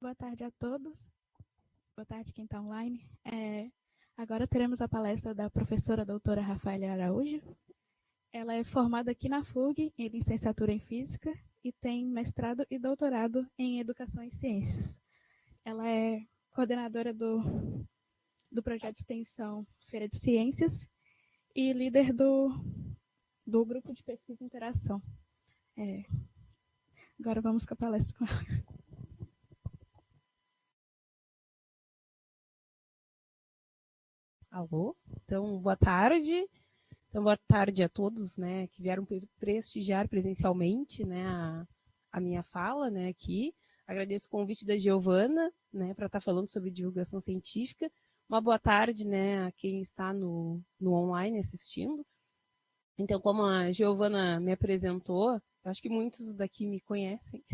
Boa tarde a todos. Boa tarde quem está online. Agora teremos a palestra da professora doutora Rafaela Araújo. Ela é formada aqui na FURG em licenciatura em Física e tem mestrado e doutorado em Educação e Ciências. Ela é coordenadora do projeto de extensão Feira de Ciências e líder do grupo de pesquisa e interação. Agora vamos com a palestra com ela. Alô? Então, boa tarde. Então, boa tarde a todos, né, que vieram prestigiar presencialmente, né, a minha fala, né, aqui. Agradeço o convite da Giovana, né, para estar falando sobre divulgação científica. Uma boa tarde, né, a quem está no online assistindo. Então, como a Giovana me apresentou, acho que muitos daqui me conhecem,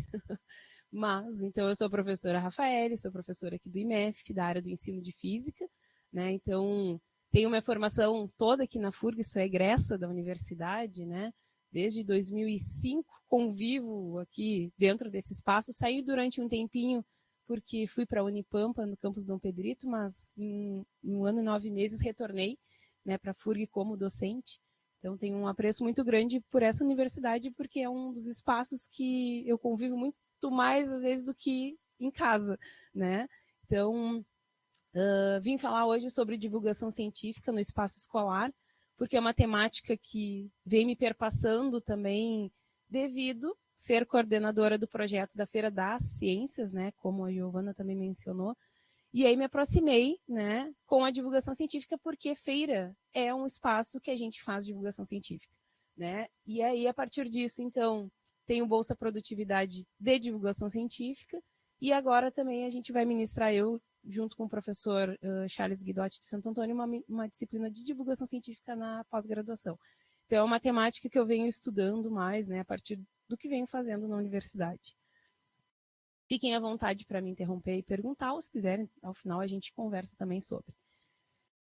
mas, então, eu sou a professora Rafaela, sou professora aqui do IMEF, da área do ensino de física, né, então, tenho minha formação toda aqui na FURG, sou egressa da universidade, né, desde 2005, convivo aqui dentro desse espaço, saí durante um tempinho, porque fui para a Unipampa, no campus Dom Pedrito, mas em 1 ano e 9 meses retornei, né, para a FURG como docente. Então, tenho um apreço muito grande por essa universidade, porque é um dos espaços que eu convivo muito mais, às vezes, do que em casa, né? Então, vim falar hoje sobre divulgação científica no espaço escolar, porque é uma temática que vem me perpassando também devido ser coordenadora do projeto da Feira das Ciências, né, como a Giovana também mencionou, e aí me aproximei, né, com a divulgação científica, porque feira é um espaço que a gente faz divulgação científica, né? E aí, a partir disso, então, tem o Bolsa Produtividade de Divulgação Científica, e agora também a gente vai ministrar, eu, junto com o professor Charles Guidotti de Santo Antônio, uma disciplina de divulgação científica na pós-graduação. Então, é uma temática que eu venho estudando mais, né, a partir do que venho fazendo na universidade. Fiquem à vontade para me interromper e perguntar, ou se quiserem, ao final a gente conversa também sobre.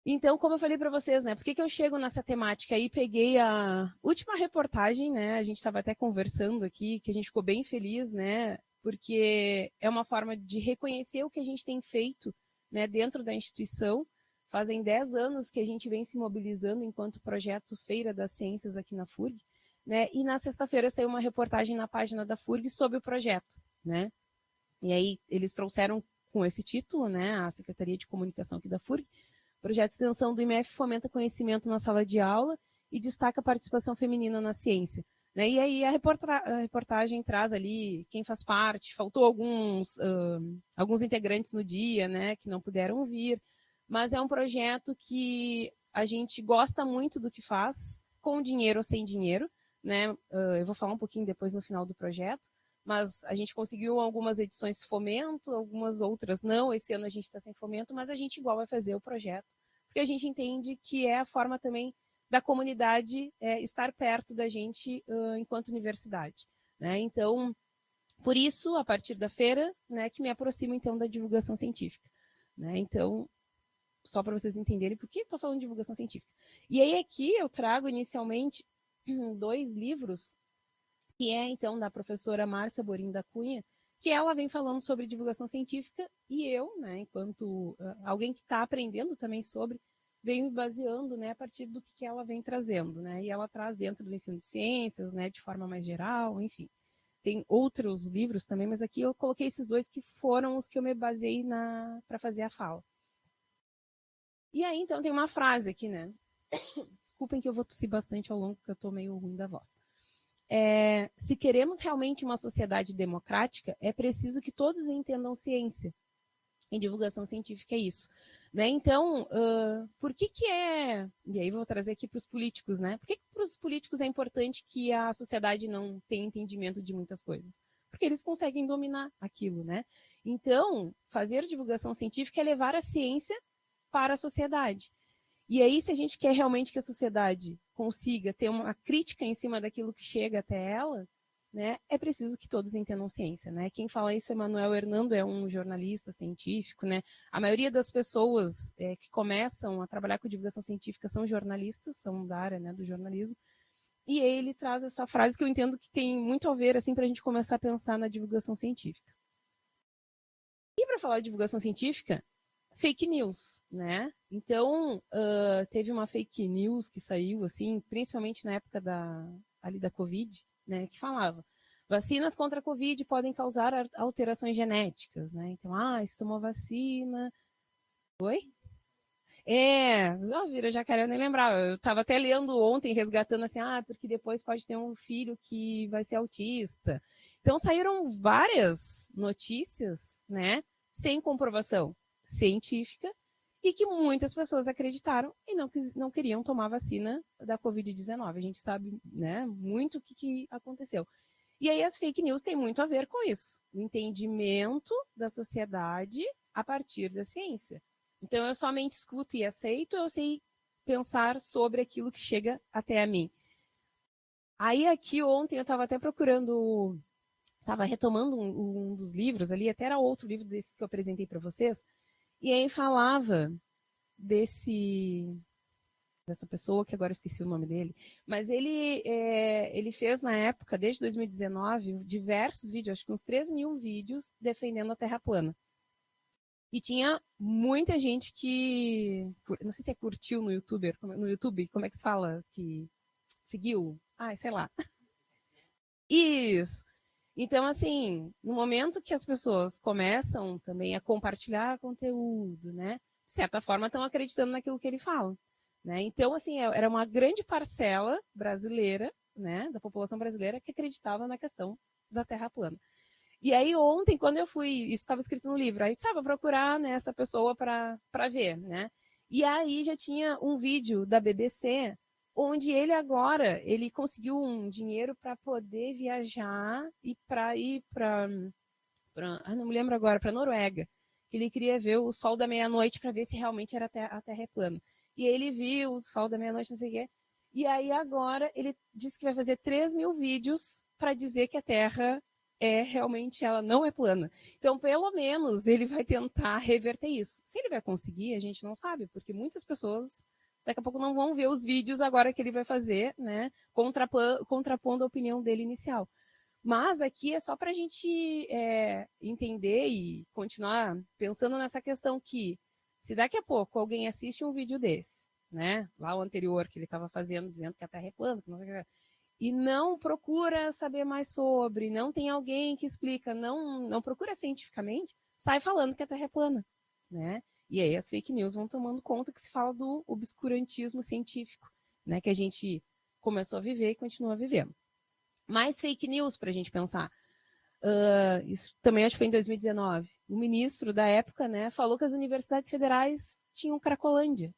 Então, como eu falei para vocês, né, por que eu chego nessa temática aí? Peguei a última reportagem, né, a gente estava até conversando aqui, que a gente ficou bem feliz, né, porque é uma forma de reconhecer o que a gente tem feito, né, dentro da instituição. Fazem 10 anos que a gente vem se mobilizando enquanto projeto Feira das Ciências aqui na FURG, né, e na sexta-feira saiu uma reportagem na página da FURG sobre o projeto, né. E aí eles trouxeram com esse título, né, a Secretaria de Comunicação aqui da FURG, projeto de extensão do IMEF fomenta conhecimento na sala de aula e destaca a participação feminina na ciência. Né? E aí a reportagem traz ali quem faz parte, faltou alguns integrantes no dia, né, que não puderam vir, mas é um projeto que a gente gosta muito do que faz, com dinheiro ou sem dinheiro, né? Eu vou falar um pouquinho depois no final do projeto, mas a gente conseguiu algumas edições fomento, algumas outras não. Esse ano a gente está sem fomento, mas a gente igual vai fazer o projeto, porque a gente entende que é a forma também da comunidade estar perto da gente enquanto universidade. Né? Então, por isso, a partir da feira, né, que me aproximo então da divulgação científica. Né? Então, só para vocês entenderem por que estou falando de divulgação científica. E aí aqui eu trago inicialmente 2 livros que é, então, da professora Márcia Borim da Cunha, que ela vem falando sobre divulgação científica e eu, né, enquanto alguém que está aprendendo também sobre, venho me baseando, né, a partir do que ela vem trazendo, né, e ela traz dentro do ensino de ciências, né, de forma mais geral, enfim. Tem outros livros também, mas aqui eu coloquei esses 2 que foram os que eu me baseei para fazer a fala. E aí, então, tem uma frase aqui, né, desculpem que eu vou tossir bastante ao longo, porque eu estou meio ruim da voz. Se queremos realmente uma sociedade democrática, é preciso que todos entendam ciência. E divulgação científica é isso. Né? Então, por que é... E aí vou trazer aqui para os políticos, né? Por que para os políticos é importante que a sociedade não tenha entendimento de muitas coisas? Porque eles conseguem dominar aquilo, né? Então, fazer divulgação científica é levar a ciência para a sociedade. E aí, se a gente quer realmente que a sociedade consiga ter uma crítica em cima daquilo que chega até ela, né, é preciso que todos entendam ciência. Né? Quem fala isso é Manuel Hernando, é um jornalista científico. Né? A maioria das pessoas que começam a trabalhar com divulgação científica são jornalistas, são da área, né, do jornalismo. E ele traz essa frase que eu entendo que tem muito a ver assim, para a gente começar a pensar na divulgação científica. para falar de divulgação científica, fake news, né? Então, teve uma fake news que saiu, assim, principalmente na época ali da Covid, né, que falava: vacinas contra a Covid podem causar alterações genéticas, né? Então, se tomou vacina... Oi? Vira jacaré, eu nem lembrava. Eu estava até lendo ontem, resgatando assim, porque depois pode ter um filho que vai ser autista. Então, saíram várias notícias, né, sem comprovação científica, e que muitas pessoas acreditaram e não queriam tomar vacina da Covid-19. A gente sabe, né, muito o que aconteceu. E aí as fake news têm muito a ver com isso, o entendimento da sociedade a partir da ciência. Então, eu somente escuto e aceito, eu sei pensar sobre aquilo que chega até a mim. Aí, aqui, ontem, eu estava até procurando, estava retomando um dos livros ali, até era outro livro desses que eu apresentei para vocês, e aí falava dessa pessoa, que agora eu esqueci o nome dele, mas ele fez, na época, desde 2019, diversos vídeos, acho que uns 3.000 vídeos defendendo a Terra plana. E tinha muita gente que, não sei se curtiu no YouTube, como é que se fala? Que seguiu? Sei lá. Isso. Então, assim, no momento que as pessoas começam também a compartilhar conteúdo, né? De certa forma, estão acreditando naquilo que ele fala. Né? Então, assim, era uma grande parcela brasileira, né, da população brasileira, que acreditava na questão da Terra plana. E aí, ontem, quando eu fui, isso estava escrito no livro, aí eu vou procurar, né, essa pessoa para ver, né? E aí já tinha um vídeo da BBC, onde ele conseguiu um dinheiro para poder viajar e para ir para não me lembro agora, para Noruega, que ele queria ver o sol da meia-noite para ver se realmente a Terra é plana. E ele viu o sol da meia-noite, não sei o quê. E aí agora ele disse que vai fazer 3.000 vídeos para dizer que a Terra realmente ela não é plana. Então, pelo menos, ele vai tentar reverter isso. Se ele vai conseguir, a gente não sabe, porque muitas pessoas daqui a pouco não vão ver os vídeos agora que ele vai fazer, né, contrapondo a opinião dele inicial. Mas aqui é só para a gente entender e continuar pensando nessa questão que, se daqui a pouco alguém assiste um vídeo desse, né, lá o anterior que ele estava fazendo, dizendo que a Terra é plana, que não sei o que, e não procura saber mais sobre, não tem alguém que explica, não procura cientificamente, sai falando que a Terra é plana, né? E aí as fake news vão tomando conta que se fala do obscurantismo científico, né, que a gente começou a viver e continua vivendo. Mais fake news para a gente pensar. Isso também acho que foi em 2019. O ministro da época, né, falou que as universidades federais tinham Cracolândia.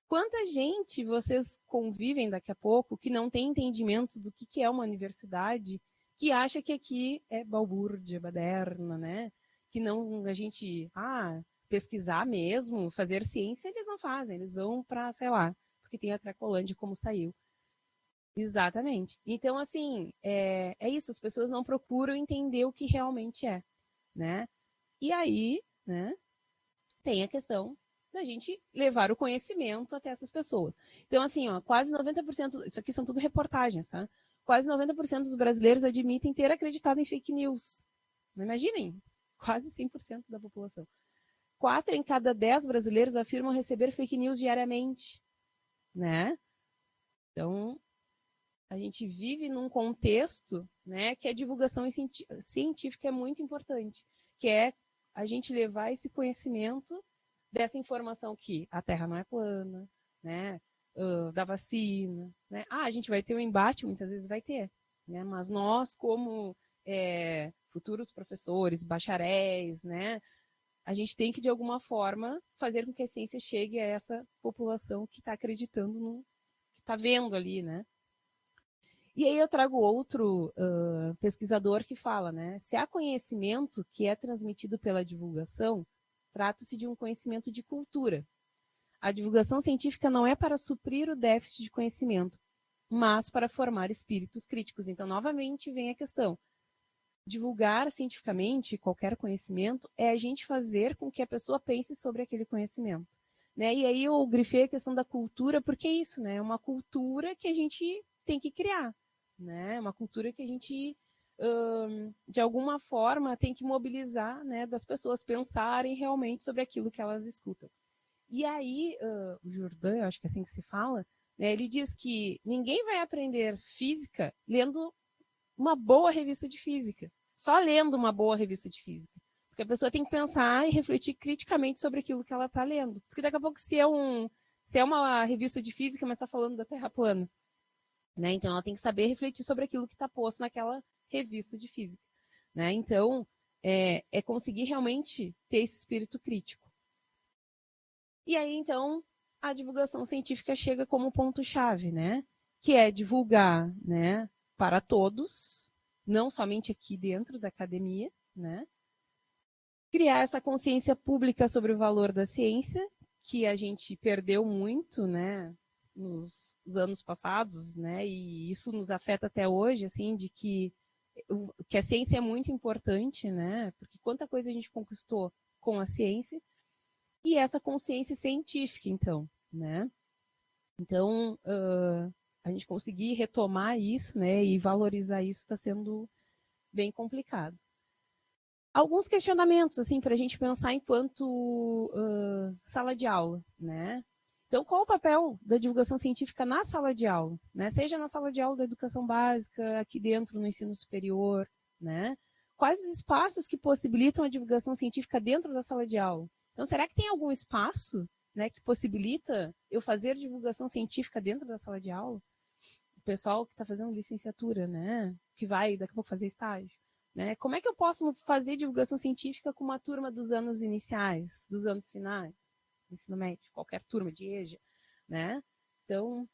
Quanta gente vocês convivem daqui a pouco que não tem entendimento do que é uma universidade, que acha que aqui é balbúrdia, baderna, né? Que não a gente, pesquisar mesmo, fazer ciência, eles não fazem, eles vão para, sei lá, porque tem a Cracolândia como saiu. Exatamente. Então, assim, é isso, as pessoas não procuram entender o que realmente é, né? E aí, né, tem a questão da gente levar o conhecimento até essas pessoas. Então, assim, quase 90%, isso aqui são tudo reportagens, tá? Quase 90% dos brasileiros admitem ter acreditado em fake news. Não imaginem, quase 100% da população. 4 em cada 10 brasileiros afirmam receber fake news diariamente, né? Então, a gente vive num contexto, né, que a divulgação científica é muito importante, que é a gente levar esse conhecimento dessa informação que a Terra não é plana, né, da vacina, né? A gente vai ter um embate, muitas vezes vai ter, né? Mas nós, como futuros professores, bacharéis, né, a gente tem que, de alguma forma, fazer com que a ciência chegue a essa população que está acreditando no que está vendo ali, né? E aí eu trago outro pesquisador que fala, né? Se há conhecimento que é transmitido pela divulgação, trata-se de um conhecimento de cultura. A divulgação científica não é para suprir o déficit de conhecimento, mas para formar espíritos críticos. Então, novamente, vem a questão. Divulgar cientificamente qualquer conhecimento é a gente fazer com que a pessoa pense sobre aquele conhecimento. Né? E aí eu grifei a questão da cultura, porque é isso, né? É uma cultura que a gente tem que criar. Né? Uma cultura que a gente de alguma forma, tem que mobilizar, né, das pessoas pensarem realmente sobre aquilo que elas escutam. E aí, o Jourdain, acho que é assim que se fala, né, ele diz que ninguém vai aprender física lendo uma boa revista de física, só lendo uma boa revista de física. Porque a pessoa tem que pensar e refletir criticamente sobre aquilo que ela está lendo. Porque daqui a pouco, se é uma revista de física, mas está falando da Terra plana, né? Então ela tem que saber refletir sobre aquilo que está posto naquela revista de física, né? Então é conseguir realmente ter esse espírito crítico. E aí então a divulgação científica chega como ponto-chave, né? Que é divulgar, né, para todos, não somente aqui dentro da academia, né? Criar essa consciência pública sobre o valor da ciência, que a gente perdeu muito, né, nos anos passados, né, e isso nos afeta até hoje, assim, de que a ciência é muito importante, né, porque quanta coisa a gente conquistou com a ciência, e essa consciência científica, então, né. Então, a gente conseguir retomar isso, né, e valorizar isso está sendo bem complicado. Alguns questionamentos, assim, para a gente pensar enquanto sala de aula, né? Então, qual o papel da divulgação científica na sala de aula, né? Seja na sala de aula da educação básica, aqui dentro no ensino superior, né? Quais os espaços que possibilitam a divulgação científica dentro da sala de aula? Então, será que tem algum espaço, né, que possibilita eu fazer divulgação científica dentro da sala de aula? O pessoal que está fazendo licenciatura, né? Que vai daqui a pouco fazer estágio. Né? Como é que eu posso fazer divulgação científica com uma turma dos anos iniciais, dos anos finais, do ensino médio, qualquer turma de EJA, né? Então,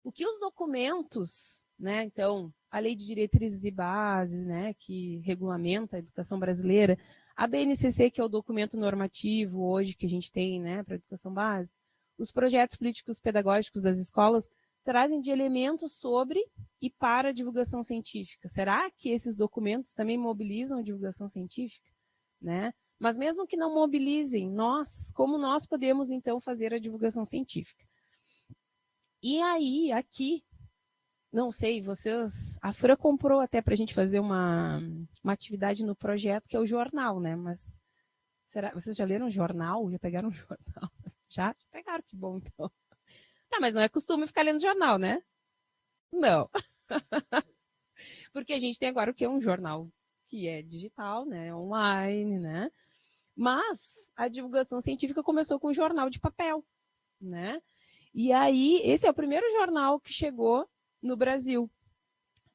o que os documentos, né? Então, a Lei de Diretrizes e Bases, né, que regulamenta a educação brasileira, a BNCC, que é o documento normativo hoje que a gente tem, né, para a educação básica, os projetos políticos pedagógicos das escolas trazem de elementos sobre e para a divulgação científica. Será que esses documentos também mobilizam a divulgação científica, né? Mas mesmo que não mobilizem, como nós podemos então fazer a divulgação científica? E aí, aqui, não sei, a Fran comprou até para a gente fazer uma atividade no projeto, que é o jornal, né? Mas vocês já leram jornal? Já pegaram um jornal? Já pegaram, que bom, então. Tá, mas não é costume ficar lendo jornal, né? Não. Porque a gente tem agora o que é um jornal que é digital, né? Online, né? Mas a divulgação científica começou com um jornal de papel, né? E aí, esse é o primeiro jornal que chegou no Brasil.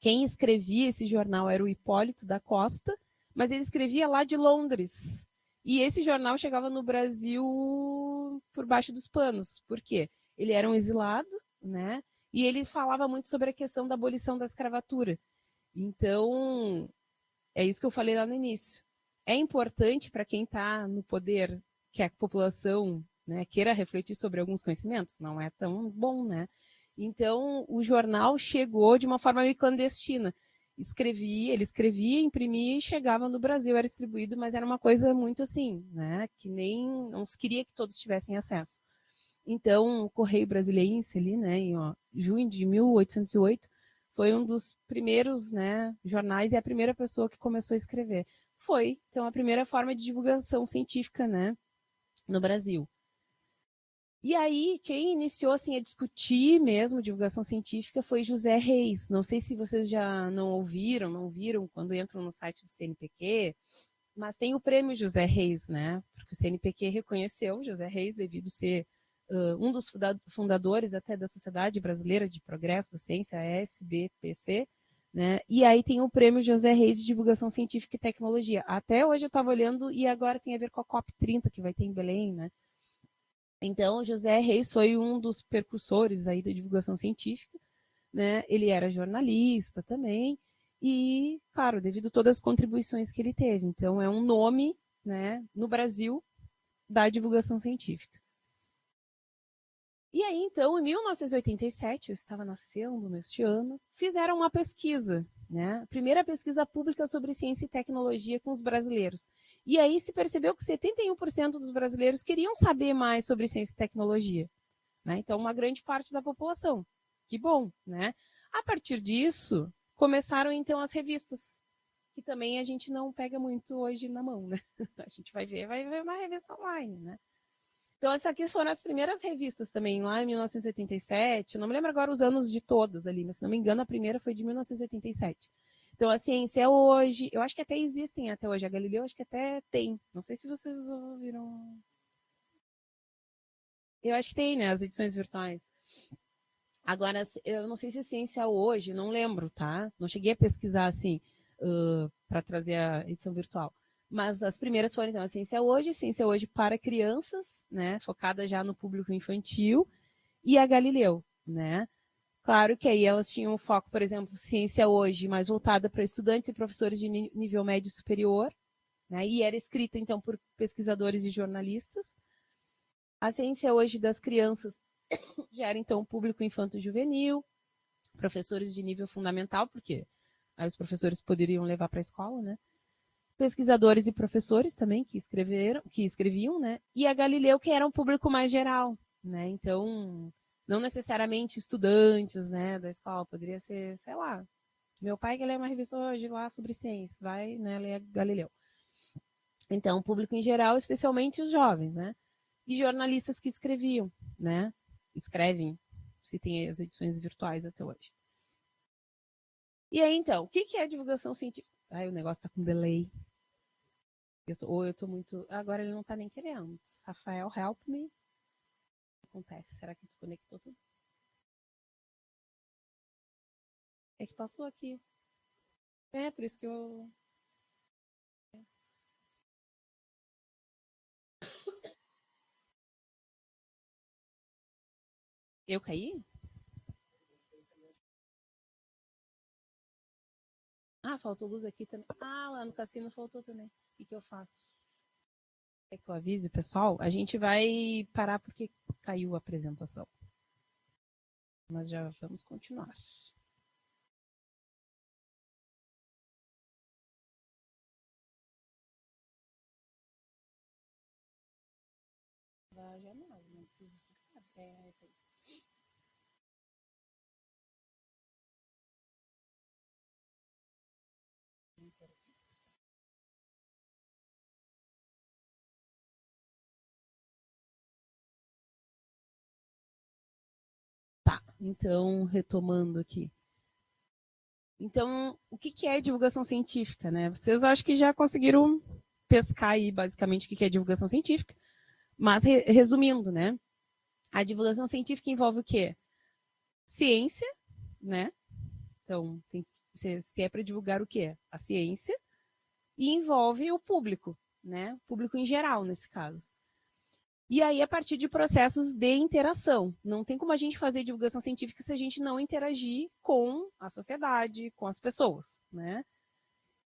Quem escrevia esse jornal era o Hipólito da Costa, mas ele escrevia lá de Londres. E esse jornal chegava no Brasil por baixo dos panos. Por quê? Ele era um exilado, né? E ele falava muito sobre a questão da abolição da escravatura. Então, é isso que eu falei lá no início. É importante para quem está no poder que a população, né, queira refletir sobre alguns conhecimentos? Não é tão bom, né? Então, o jornal chegou de uma forma meio clandestina. Ele escrevia, imprimia e chegava no Brasil, era distribuído, mas era uma coisa muito assim, né? Que nem não se queria que todos tivessem acesso. Então, o Correio Brasiliense ali, né, em junho de 1808, foi um dos primeiros, né, jornais e a primeira pessoa que começou a escrever. Foi, então, a primeira forma de divulgação científica, né, no Brasil. E aí, quem iniciou assim, a discutir mesmo divulgação científica foi José Reis. Não sei se vocês já não viram quando entram no site do CNPq, mas tem o prêmio José Reis, né? Porque o CNPq reconheceu José Reis devido ser um dos fundadores até da Sociedade Brasileira de Progresso da Ciência, a SBPC, né? E aí tem o prêmio José Reis de Divulgação Científica e Tecnologia. Até hoje eu estava olhando e agora tem a ver com a COP30 que vai ter em Belém, né? Então, José Reis foi um dos percursores aí da divulgação científica, né? Ele era jornalista também e, claro, devido a todas as contribuições que ele teve. Então, é um nome, né, no Brasil da divulgação científica. E aí, então, em 1987, eu estava nascendo neste ano, fizeram uma pesquisa, né? A primeira pesquisa pública sobre ciência e tecnologia com os brasileiros. E aí se percebeu que 71% dos brasileiros queriam saber mais sobre ciência e tecnologia. Né? Então, uma grande parte da população. Que bom, né? A partir disso, começaram, então, as revistas, que também a gente não pega muito hoje na mão, né? A gente vai ver uma revista online, né? Então, essas aqui foram as primeiras revistas também, lá em 1987. Eu não me lembro agora os anos de todas ali, mas se não me engano, a primeira foi de 1987. Então, a ciência é hoje, eu acho que até existem até hoje. A Galileu, acho que até tem. Não sei se vocês ouviram. Eu acho que tem, né? As edições virtuais. Agora, eu não sei se a ciência hoje, não lembro, tá? Não cheguei a pesquisar assim, para trazer a edição virtual. Mas as primeiras foram, então, a Ciência Hoje para crianças, né? Focada já no público infantil, e a Galileu, né? Claro que aí elas tinham um foco, por exemplo, Ciência Hoje, mais voltada para estudantes e professores de nível médio superior, né? E era escrita, então, por pesquisadores e jornalistas. A Ciência Hoje das crianças já era, então, público infanto-juvenil, professores de nível fundamental, porque aí os professores poderiam levar para a escola, né? Pesquisadores e professores também que escreviam, né? E a Galileu, que era um público mais geral, né? Então, não necessariamente estudantes, né, da escola, poderia ser, sei lá, meu pai que lê uma revista hoje lá sobre ciência, vai, né, ler Galileu. Então, o público em geral, especialmente os jovens, né? E jornalistas que escreviam, né? Escrevem, se tem as edições virtuais até hoje. E aí, então, o que é divulgação científica? Ai, o negócio tá com delay. Eu tô muito. Agora ele não tá nem querendo. Rafael, help me. O que acontece? Será que desconectou tudo? É que passou aqui. É, por isso que eu. Eu caí? Ah, faltou luz aqui também. Ah, lá no cassino faltou também. O que eu faço? É que eu avise o pessoal? A gente vai parar porque caiu a apresentação. Mas já vamos continuar. Já não, é isso aí. Tá, então, retomando aqui. Então, o que é divulgação científica, né? Vocês acho que já conseguiram pescar aí, basicamente, o que é divulgação científica. Mas, resumindo, né? A divulgação científica envolve o quê? Ciência, né? Então, se é para divulgar o quê? A ciência. E envolve o público, né? O público em geral, nesse caso. E aí, a partir de processos de interação. Não tem como a gente fazer divulgação científica se a gente não interagir com a sociedade, com as pessoas, né?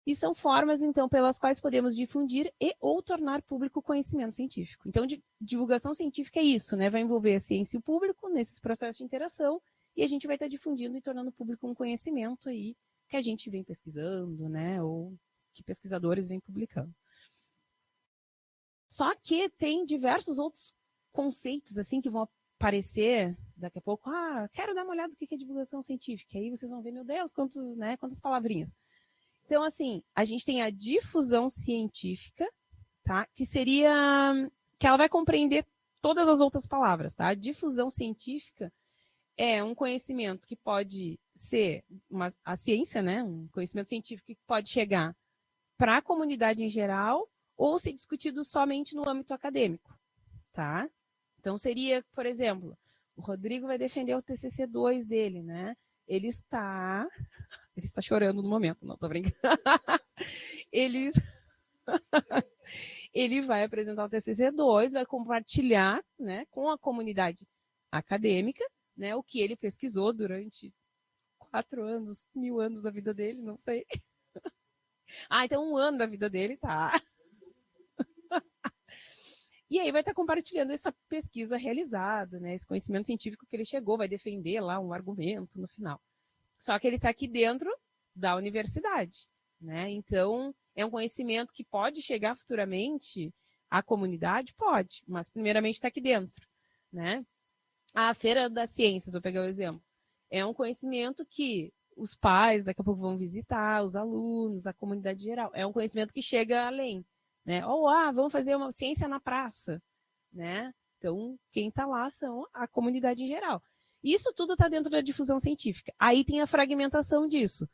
E são formas, então, pelas quais podemos difundir e ou tornar público o conhecimento científico. Então, divulgação científica é isso, né? Vai envolver a ciência e o público nesses processos de interação e a gente vai estar difundindo e tornando público um conhecimento aí que a gente vem pesquisando, né? Ou que pesquisadores vêm publicando. Só que tem diversos outros conceitos, assim, que vão aparecer daqui a pouco. Ah, quero dar uma olhada no que é divulgação científica. Aí vocês vão ver, meu Deus, quantas palavrinhas. Então, assim, a gente tem a difusão científica, tá? Que seria que ela vai compreender todas as outras palavras, tá? A difusão científica é um conhecimento que pode ser a ciência, né? Um conhecimento científico que pode chegar para a comunidade em geral ou ser discutido somente no âmbito acadêmico, tá? Então seria, por exemplo, o Rodrigo vai defender o TCC2 dele, né? Ele está chorando no momento, não tô brincando. Ele vai apresentar o TCC2, vai compartilhar, né, com a comunidade acadêmica, né, o que ele pesquisou durante 4 anos, 1000 anos da vida dele, não sei. Ah, então 1 ano da vida dele, tá. E aí vai estar compartilhando essa pesquisa realizada, né, esse conhecimento científico que ele chegou, vai defender lá um argumento no final. Só que ele está aqui dentro da universidade, né? Então, é um conhecimento que pode chegar futuramente à comunidade? Pode, mas primeiramente está aqui dentro, né? A Feira das Ciências, vou pegar o exemplo, é um conhecimento que os pais daqui a pouco vão visitar, os alunos, a comunidade geral. É um conhecimento que chega além, né? Ou, vamos fazer uma ciência na praça, né? Então, quem está lá são a comunidade em geral. Isso tudo está dentro da difusão científica. Aí tem a fragmentação disso.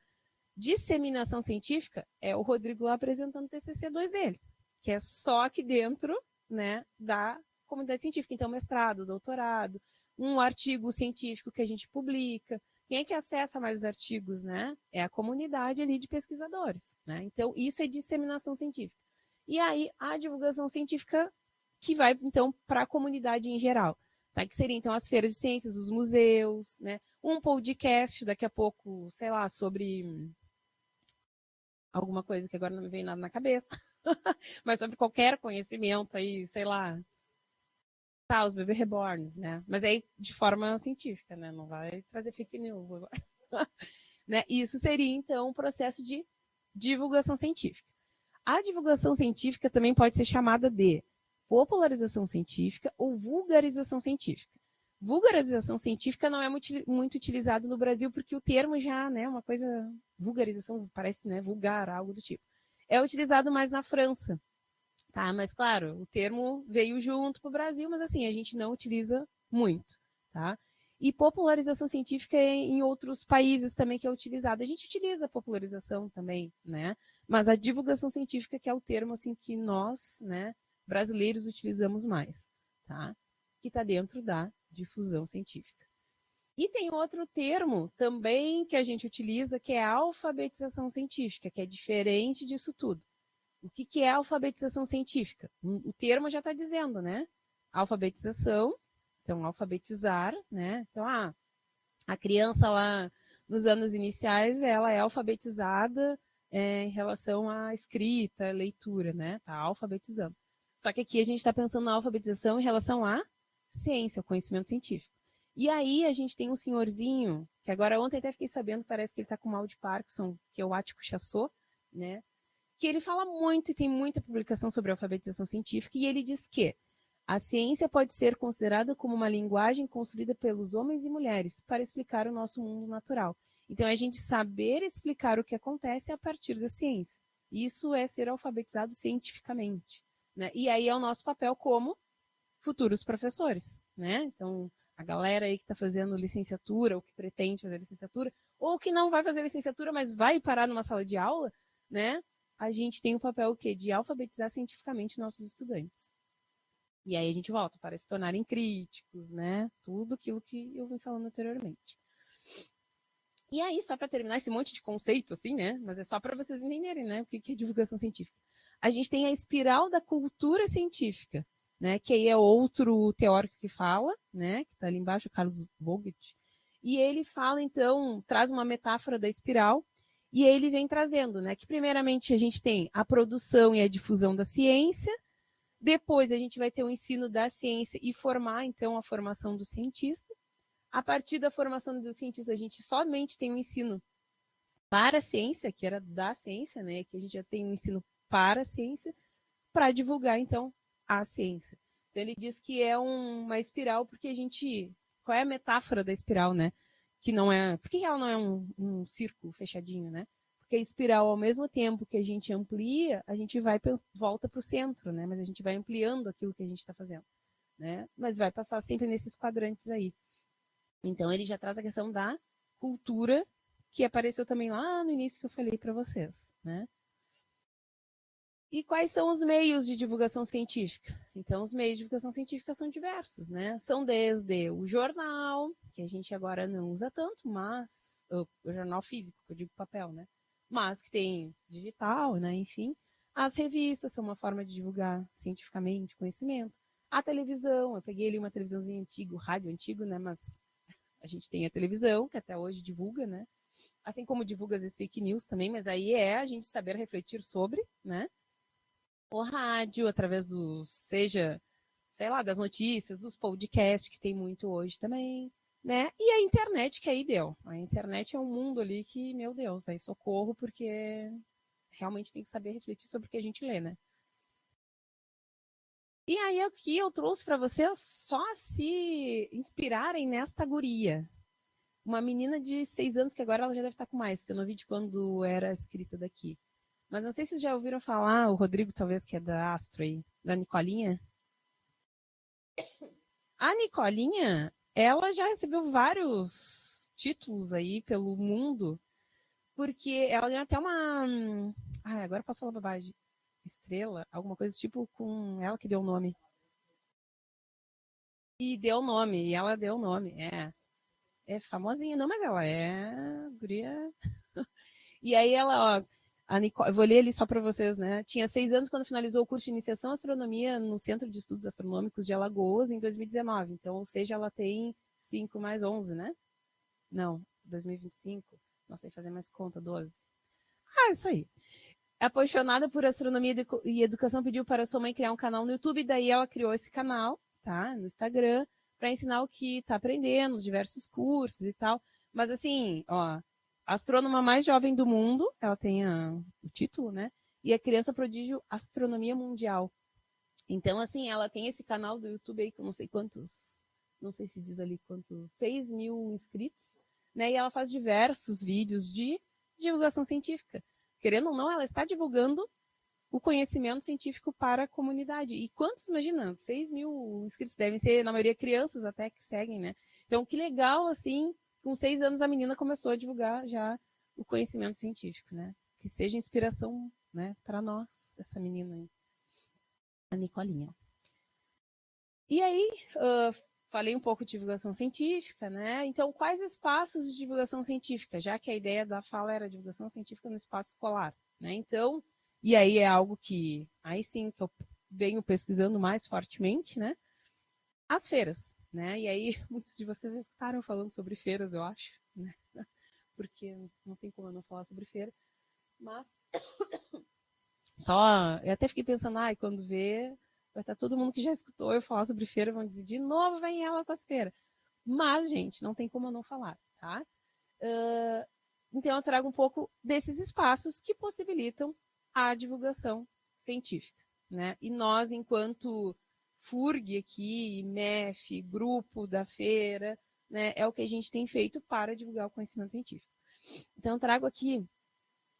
Disseminação científica é o Rodrigo lá apresentando o TCC2 dele, que é só aqui dentro, né, da comunidade científica. Então, mestrado, doutorado, um artigo científico que a gente publica. Quem é que acessa mais os artigos, né? É a comunidade ali de pesquisadores, né? Então, isso é disseminação científica. E aí, a divulgação científica que vai, então, para a comunidade em geral. Tá? Que seria, então, as feiras de ciências, os museus, né? Um podcast daqui a pouco, sei lá, sobre alguma coisa que agora não me vem nada na cabeça, mas sobre qualquer conhecimento aí, sei lá, os bebês reborns, né? Mas aí de forma científica, né? Não vai trazer fake news agora. Né? Isso seria, então, um processo de divulgação científica. A divulgação científica também pode ser chamada de popularização científica ou vulgarização científica. Vulgarização científica não é muito utilizado no Brasil, porque o termo já, né, uma coisa, vulgarização parece, né, vulgar, algo do tipo. É utilizado mais na França, tá? Mas, claro, o termo veio junto para o Brasil, mas, assim, a gente não utiliza muito, tá? E popularização científica é em outros países também que é utilizado. A gente utiliza popularização também, né? Mas a divulgação científica que é o termo, assim, que nós, né, brasileiros utilizamos mais, tá? Que está dentro da difusão científica. E tem outro termo também que a gente utiliza, que é a alfabetização científica, que é diferente disso tudo. O que é alfabetização científica? O termo já está dizendo, né? Alfabetização, então alfabetizar, né? Então, a criança lá nos anos iniciais, ela é alfabetizada em relação à escrita, leitura, né? Tá alfabetizando. Só que aqui a gente está pensando na alfabetização em relação à ciência, ao conhecimento científico. E aí a gente tem um senhorzinho, que agora ontem até fiquei sabendo, parece que ele está com mal de Parkinson, que é o Ático Chassot, né? Que ele fala muito e tem muita publicação sobre alfabetização científica, e ele diz que a ciência pode ser considerada como uma linguagem construída pelos homens e mulheres para explicar o nosso mundo natural. Então, é a gente saber explicar o que acontece a partir da ciência. Isso é ser alfabetizado cientificamente, né? E aí é o nosso papel como futuros professores, né? Então, a galera aí que está fazendo licenciatura, ou que pretende fazer licenciatura, ou que não vai fazer licenciatura, mas vai parar numa sala de aula, né? A gente tem o papel o quê? De alfabetizar cientificamente nossos estudantes. E aí a gente volta para se tornarem críticos, né? Tudo aquilo que eu vim falando anteriormente. E aí, só para terminar esse monte de conceito, assim, né? Mas é só para vocês entenderem, né? O que é divulgação científica. A gente tem a espiral da cultura científica, né? Que aí é outro teórico que fala, né? Que está ali embaixo, o Carlos Vogt. E ele fala, então, traz uma metáfora da espiral, e ele vem trazendo, né? Que primeiramente a gente tem a produção e a difusão da ciência, depois a gente vai ter o ensino da ciência e formar, então, a formação do cientista. A partir da formação do cientista, a gente somente tem o ensino para a ciência, que era da ciência, né? Que a gente já tem um ensino para a ciência, para divulgar, então, a ciência. Então, ele diz que é uma espiral, porque a gente... Qual é a metáfora da espiral, né? Que não é... Por que ela não é um círculo fechadinho, né? Porque a espiral, ao mesmo tempo que a gente amplia, a gente volta para o centro, né? Mas a gente vai ampliando aquilo que a gente está fazendo, né? Mas vai passar sempre nesses quadrantes aí. Então, ele já traz a questão da cultura, que apareceu também lá no início que eu falei para vocês, né? E quais são os meios de divulgação científica? Então, os meios de divulgação científica são diversos, né? São desde o jornal, que a gente agora não usa tanto, mas... O jornal físico, que eu digo papel, né? Mas que tem digital, né? Enfim. As revistas são uma forma de divulgar cientificamente conhecimento. A televisão, eu peguei ali uma televisãozinha antiga, rádio antigo, né? Mas a gente tem a televisão, que até hoje divulga, né? Assim como divulga as fake news também, mas aí é a gente saber refletir sobre, né? O rádio, através dos, seja, sei lá, das notícias, dos podcasts, que tem muito hoje também, né? E a internet, que aí deu. A internet é um mundo ali que, meu Deus, aí socorro, porque realmente tem que saber refletir sobre o que a gente lê, né? E aí aqui eu trouxe para vocês só se inspirarem nesta guria. uma menina de 6 anos, que agora ela já deve estar com mais, porque eu não vi de quando era escrita daqui. Mas não sei se vocês já ouviram falar, o Rodrigo talvez, que é da Astro aí, da Nicolinha. A Nicolinha, ela já recebeu vários títulos aí pelo mundo, porque ela ganhou até uma... Ai, agora passou a babagem. Estrela, alguma coisa tipo com ela que deu o nome. E deu o nome, e ela deu o nome, é famosinha, não, mas ela é guria. E aí ela, ó, a Nicole, vou ler ali só para vocês, né? Tinha 6 anos quando finalizou o curso de iniciação em astronomia no Centro de Estudos Astronômicos de Alagoas em 2019. Então, ou seja, ela tem 5 mais 11, né? Não, 2025. Não sei fazer mais conta, 12. Ah, isso aí. Apaixonada por astronomia e educação, pediu para sua mãe criar um canal no YouTube, daí ela criou esse canal, tá? No Instagram, para ensinar o que está aprendendo, os diversos cursos e tal. Mas assim, ó, a astrônoma mais jovem do mundo, ela tem o título, né? E a criança prodígio Astronomia Mundial. Então, assim, ela tem esse canal do YouTube aí com não sei quantos, não sei se diz ali quantos, 6 mil inscritos, né? E ela faz diversos vídeos de divulgação científica. Querendo ou não, ela está divulgando o conhecimento científico para a comunidade. E quantos, imagina, 6 mil inscritos, devem ser, na maioria, crianças até que seguem, né? Então, que legal, assim, com 6 anos a menina começou a divulgar já o conhecimento científico, né? Que seja inspiração, né, para nós, essa menina aí, a Nicolinha. E aí, falei um pouco de divulgação científica, né? Então, quais espaços de divulgação científica? Já que a ideia da fala era divulgação científica no espaço escolar, né? Então, e aí é algo que, aí sim, que eu venho pesquisando mais fortemente, né? As feiras, né? E aí, muitos de vocês já escutaram falando sobre feiras, eu acho, né? Porque não tem como eu não falar sobre feira. Mas, só, eu até fiquei pensando, quando vê, vai estar todo mundo que já escutou eu falar sobre feira, vão dizer, de novo vem ela com as feiras. Mas, gente, não tem como eu não falar, tá? Então, eu trago um pouco desses espaços que possibilitam a divulgação científica, né? E nós, enquanto FURG aqui, MEF, grupo da feira, né, é o que a gente tem feito para divulgar o conhecimento científico. Então, eu trago aqui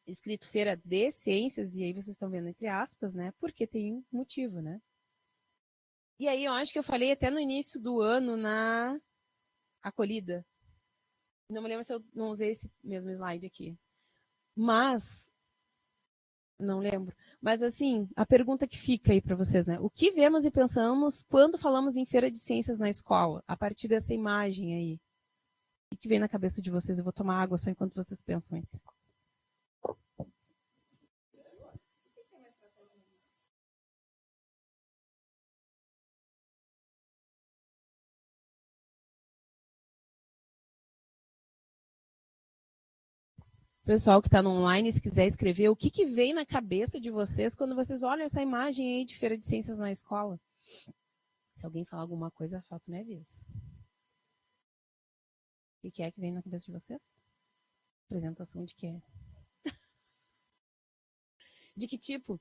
escrito Feira de Ciências, e aí vocês estão vendo entre aspas, né? Porque tem um motivo, né? E aí eu acho que eu falei até no início do ano na acolhida. Não me lembro se eu não usei esse mesmo slide aqui. Mas, não lembro. Mas assim, a pergunta que fica aí para vocês, né? O que vemos e pensamos quando falamos em Feira de Ciências na escola? A partir dessa imagem aí. O que vem na cabeça de vocês? Eu vou tomar água só enquanto vocês pensam aí. Pessoal que está no online, se quiser escrever, o que vem na cabeça de vocês quando vocês olham essa imagem aí de Feira de Ciências na escola? Se alguém falar alguma coisa, falta minha vez. O que é que vem na cabeça de vocês? Apresentação de quê? De que tipo?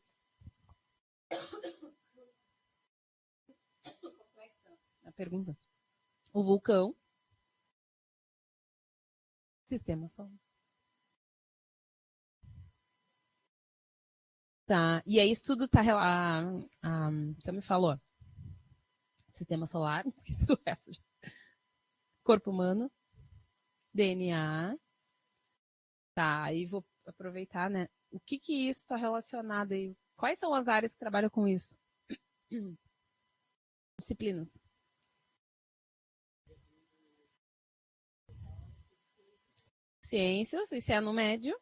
A pergunta. O vulcão. Sistema solar. Tá. E aí isso tudo tá... que me falou. Sistema solar. Esqueci do resto. Corpo humano. DNA. Tá. Aí vou aproveitar, né? O que isso está relacionado aí? Quais são as áreas que trabalham com isso? Disciplinas. Ciências, ensino médio.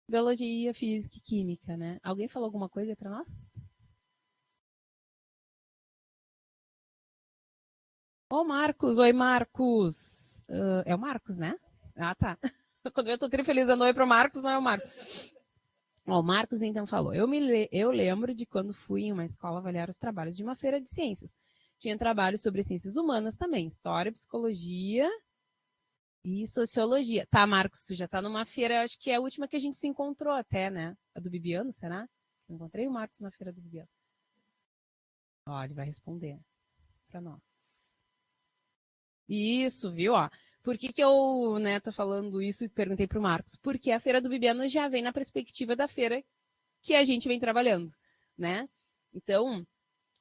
Biologia, física e química, né? Alguém falou alguma coisa para nós? Ô, Marcos! Oi, Marcos! É o Marcos, né? Ah, tá. Quando eu tô feliz dando oi pro Marcos, não é o Marcos. Ó, o Marcos então falou, eu lembro de quando fui em uma escola avaliar os trabalhos de uma feira de ciências. Tinha trabalhos sobre ciências humanas também, história, psicologia e sociologia. Tá, Marcos, tu já tá numa feira, acho que é a última que a gente se encontrou até, né? A do Bibiano, será? Eu encontrei o Marcos na feira do Bibiano. Ó, ele vai responder para nós. Isso, viu? Ó, por que eu, né, tô falando isso e perguntei para o Marcos? Porque a Feira do Bibiano já vem na perspectiva da feira que a gente vem trabalhando, né? Então,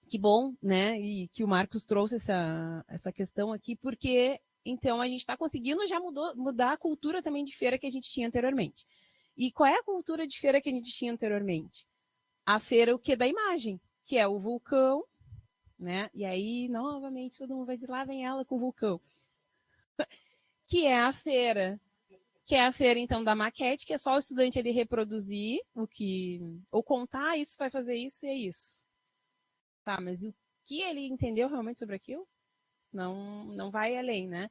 que bom, né? E que o Marcos trouxe essa questão aqui, porque então a gente está conseguindo já mudar a cultura também de feira que a gente tinha anteriormente. E qual é a cultura de feira que a gente tinha anteriormente? A feira, o que? Da imagem, que é o vulcão, né? E aí, novamente, todo mundo vai dizer, lá vem ela com o vulcão. Que é a feira. Que é a feira, então, da maquete, que é só o estudante ele reproduzir o que. Ou contar, isso vai fazer isso e é isso. Tá, mas o que ele entendeu realmente sobre aquilo? Não vai além, né?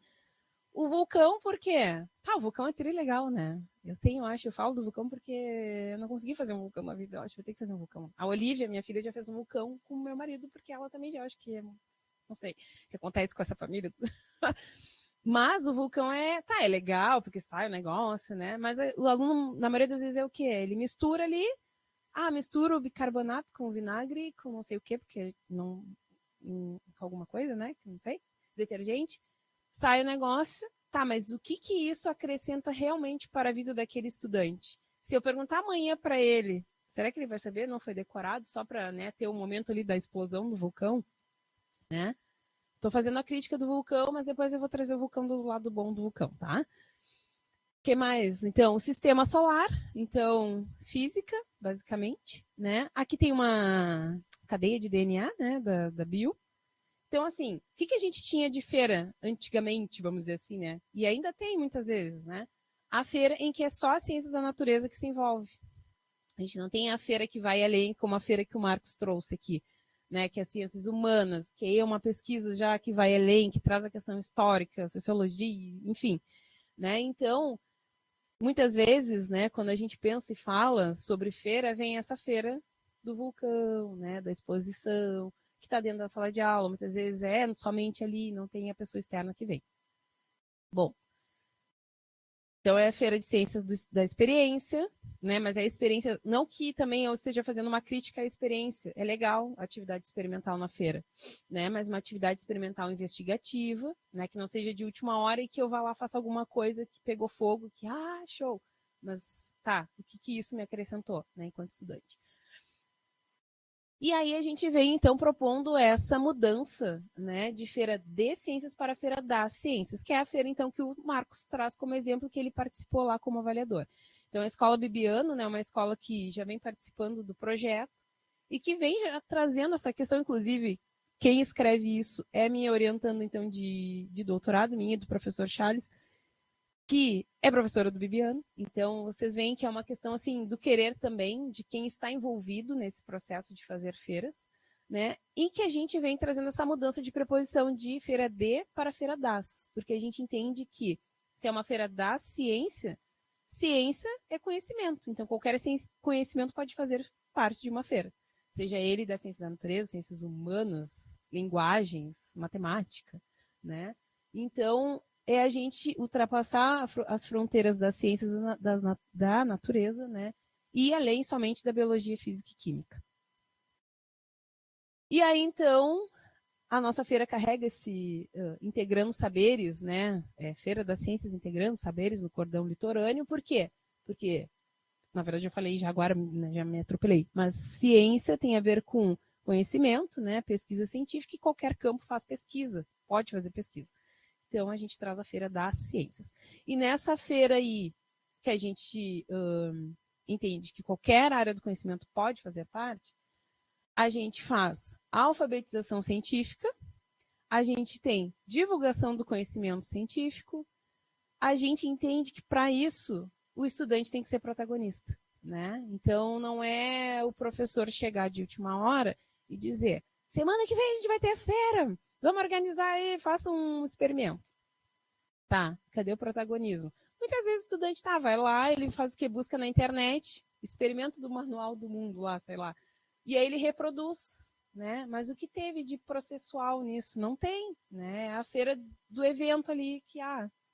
O vulcão, por quê? O vulcão é trilegal, né? Eu falo do vulcão porque eu não consegui fazer um vulcão na vida, eu acho que vou ter que fazer um vulcão. A Olivia, minha filha, já fez um vulcão com o meu marido, porque ela também já acho que, não sei, o que acontece com essa família. Mas o vulcão é legal, porque sai o negócio, né? Mas o aluno, na maioria das vezes, é o quê? Ele mistura ali, mistura o bicarbonato com o vinagre, com não sei o quê, porque não, alguma coisa, né? Não sei, detergente, sai o negócio, tá, mas o que isso acrescenta realmente para a vida daquele estudante? Se eu perguntar amanhã para ele, será que ele vai saber? Não foi decorado só para, né, ter o momento ali da explosão do vulcão, né? Tô fazendo a crítica do vulcão, mas depois eu vou trazer o vulcão do lado bom do vulcão, tá? O que mais? Então, sistema solar, então, física, basicamente, né? Aqui tem uma cadeia de DNA, né, da bio. Então, assim, o que a gente tinha de feira antigamente, vamos dizer assim, né? E ainda tem muitas vezes, né? A feira em que é só a ciência da natureza que se envolve. A gente não tem a feira que vai além, como a feira que o Marcos trouxe aqui, né? Que é as ciências humanas, que é uma pesquisa já que vai além, que traz a questão histórica, sociologia, enfim, né? Então, muitas vezes, né, quando a gente pensa e fala sobre feira, vem essa feira do vulcão, né, da exposição, que está dentro da sala de aula, muitas vezes é somente ali, não tem a pessoa externa que vem. Bom, então é a feira de ciências da experiência, né, mas é a experiência, não que também eu esteja fazendo uma crítica à experiência, é legal a atividade experimental na feira, né, mas uma atividade experimental investigativa, né, que não seja de última hora e que eu vá lá faça alguma coisa que pegou fogo, que, show, mas tá, o que isso me acrescentou, né, enquanto estudante? E aí a gente vem, então, propondo essa mudança, né, de feira de ciências para a feira das ciências, que é a feira, então, que o Marcos traz como exemplo, que ele participou lá como avaliador. Então, a Escola Bibiano, né, é uma escola que já vem participando do projeto e que vem já trazendo essa questão, inclusive, quem escreve isso é minha orientanda, então, de doutorado, minha, do professor Charles, que é professora do Bibiano, então vocês veem que é uma questão assim do querer também de quem está envolvido nesse processo de fazer feiras, né? E que a gente vem trazendo essa mudança de preposição de feira de para feira das, porque a gente entende que se é uma feira da ciência, ciência é conhecimento, então qualquer conhecimento pode fazer parte de uma feira, seja ele da ciência da natureza, ciências humanas, linguagens, matemática, né? Então, é a gente ultrapassar as fronteiras das ciências da natureza, né? E além somente da biologia, física e química. E aí, então, a nossa feira carrega esse Integrando Saberes, né? Feira das Ciências Integrando Saberes no Cordão Litorâneo. Por quê? Porque, na verdade, eu falei já agora, né, já me atropelei, mas ciência tem a ver com conhecimento, né? Pesquisa científica, e qualquer campo faz pesquisa, pode fazer pesquisa. Então, a gente traz a Feira das Ciências. E nessa feira aí, que a gente entende que qualquer área do conhecimento pode fazer parte, a gente faz alfabetização científica, a gente tem divulgação do conhecimento científico, a gente entende que, para isso, o estudante tem que ser protagonista. Né? Então, não é o professor chegar de última hora e dizer: semana que vem a gente vai ter feira, vamos organizar aí, faça um experimento. Tá, cadê o protagonismo? Muitas vezes o estudante vai lá, ele faz o que? Busca na internet, experimento do manual do mundo lá, sei lá. E aí ele reproduz, né? Mas o que teve de processual nisso? Não tem, né? É a feira do evento ali,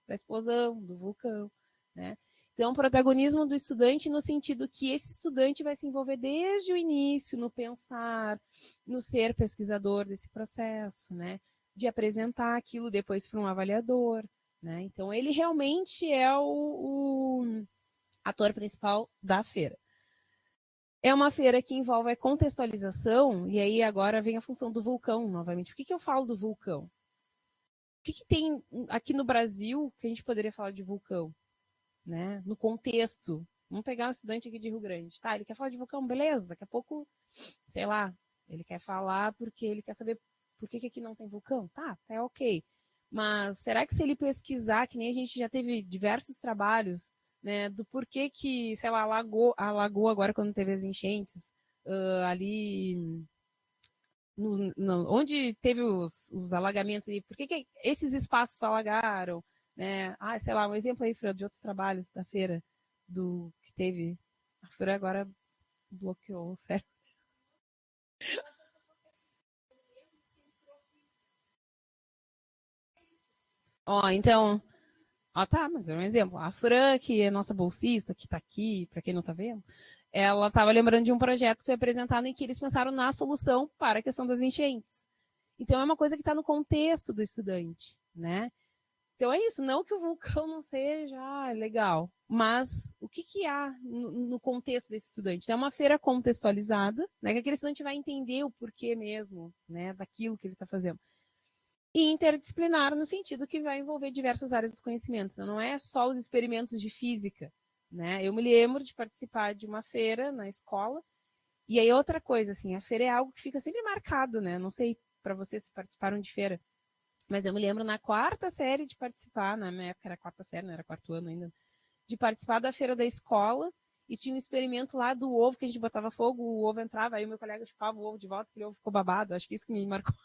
da explosão, do vulcão, né? Então, o protagonismo do estudante no sentido que esse estudante vai se envolver desde o início no pensar, no ser pesquisador desse processo, né? de apresentar aquilo depois para um avaliador, né? Então, ele realmente é o ator principal da feira. É uma feira que envolve a contextualização, e aí agora vem a função do vulcão novamente. Por que eu falo do vulcão? O que tem aqui no Brasil que a gente poderia falar de vulcão? Né? No contexto. Vamos pegar um estudante aqui de Rio Grande. Tá, ele quer falar de vulcão, beleza. Daqui a pouco, sei lá, ele quer falar porque ele quer saber por que aqui não tem vulcão. Tá, é ok. Mas será que se ele pesquisar, que nem a gente já teve diversos trabalhos, né, do porquê que, sei lá, alagou agora quando teve as enchentes, ali onde teve os alagamentos ali, por que esses espaços alagaram, né? Ah, sei lá, um exemplo aí, Fran, de outros trabalhos da feira do que teve. A feira agora bloqueou, sério. Ó, então, tá, mas é um exemplo. A Fran, que é nossa bolsista, que está aqui, para quem não está vendo, ela estava lembrando de um projeto que foi apresentado em que eles pensaram na solução para a questão das enchentes. Então, é uma coisa que está no contexto do estudante, né? Então é isso, não que o vulcão não seja legal, mas o que há no contexto desse estudante? É uma feira contextualizada, né, que aquele estudante vai entender o porquê mesmo, né, daquilo que ele está fazendo. E interdisciplinar no sentido que vai envolver diversas áreas do conhecimento. Então, não é só os experimentos de física, né? Eu me lembro de participar de uma feira na escola, e aí outra coisa, assim, a feira é algo que fica sempre marcado, né? Não sei para vocês se participaram de feira, mas eu me lembro na quarta série de participar, na minha época era quarta série, não era quarto ano ainda, de participar da feira da escola, e tinha um experimento lá do ovo, que a gente botava fogo, o ovo entrava, aí o meu colega chupava o ovo de volta, aquele ovo ficou babado, acho que isso que me marcou.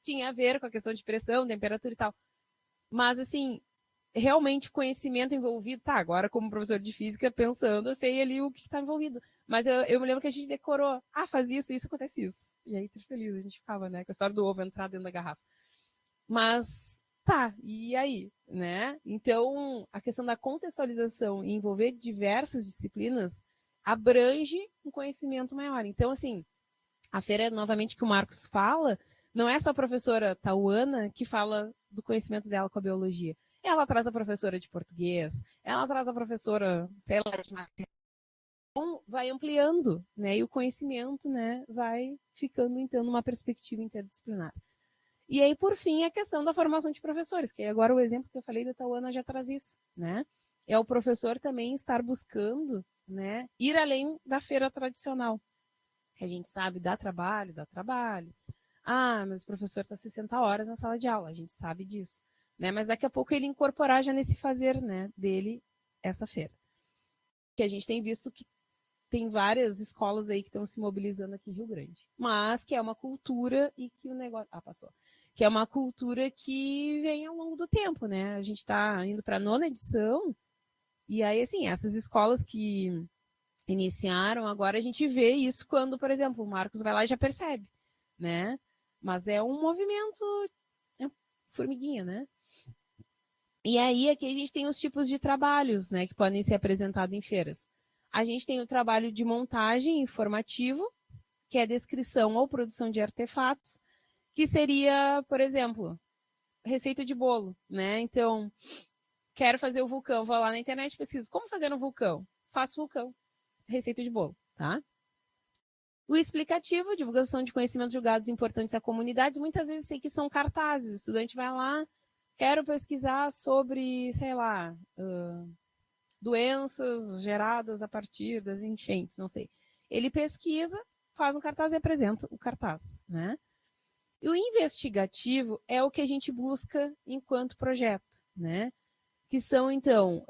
Tinha a ver com a questão de pressão, temperatura e tal. Mas, assim, realmente conhecimento envolvido, tá, agora como professor de física, pensando, eu sei ali o que está envolvido. Mas eu me lembro que a gente decorou, faz isso, acontece isso. E aí, muito feliz, a gente ficava, né, com a história do ovo entrar dentro da garrafa. Mas, tá, e aí, né? Então, a questão da contextualização e envolver diversas disciplinas abrange um conhecimento maior. Então, assim, a feira, novamente, que o Marcos fala, não é só a professora Tauana que fala do conhecimento dela com a biologia. Ela traz a professora de português, ela traz a professora, sei lá, de matemática. Então, vai ampliando, né? E o conhecimento, né, vai ficando, então, numa perspectiva interdisciplinar. E aí, por fim, a questão da formação de professores, que agora o exemplo que eu falei da Tauana já traz isso, né? É o professor também estar buscando, né, ir além da feira tradicional. Que a gente sabe, dá trabalho. Mas o professor está 60 horas na sala de aula, a gente sabe disso. Né? Mas daqui a pouco ele incorporar já nesse fazer, né, dele essa feira. Que a gente tem visto que tem várias escolas aí que estão se mobilizando aqui em Rio Grande. Mas que é uma cultura e que o negócio... passou. Que é uma cultura que vem ao longo do tempo, né? A gente está indo para a 9ª edição e aí, assim, essas escolas que iniciaram, agora a gente vê isso quando, por exemplo, o Marcos vai lá e já percebe, né? Mas é um movimento, formiguinha, né? E aí aqui a gente tem os tipos de trabalhos, né, que podem ser apresentados em feiras. A gente tem o trabalho de montagem informativo, que é descrição ou produção de artefatos, que seria, por exemplo, receita de bolo, né? Então, quero fazer o vulcão, vou lá na internet e pesquiso como fazer um vulcão. Faço vulcão, receita de bolo, tá? O explicativo, divulgação de conhecimentos julgados importantes a comunidades, muitas vezes sei que são cartazes. O estudante vai lá, quero pesquisar sobre, sei lá, doenças geradas a partir das enchentes, não sei. Ele pesquisa, faz um cartaz e apresenta o cartaz, né? E o investigativo é o que a gente busca enquanto projeto, né? Que são, então,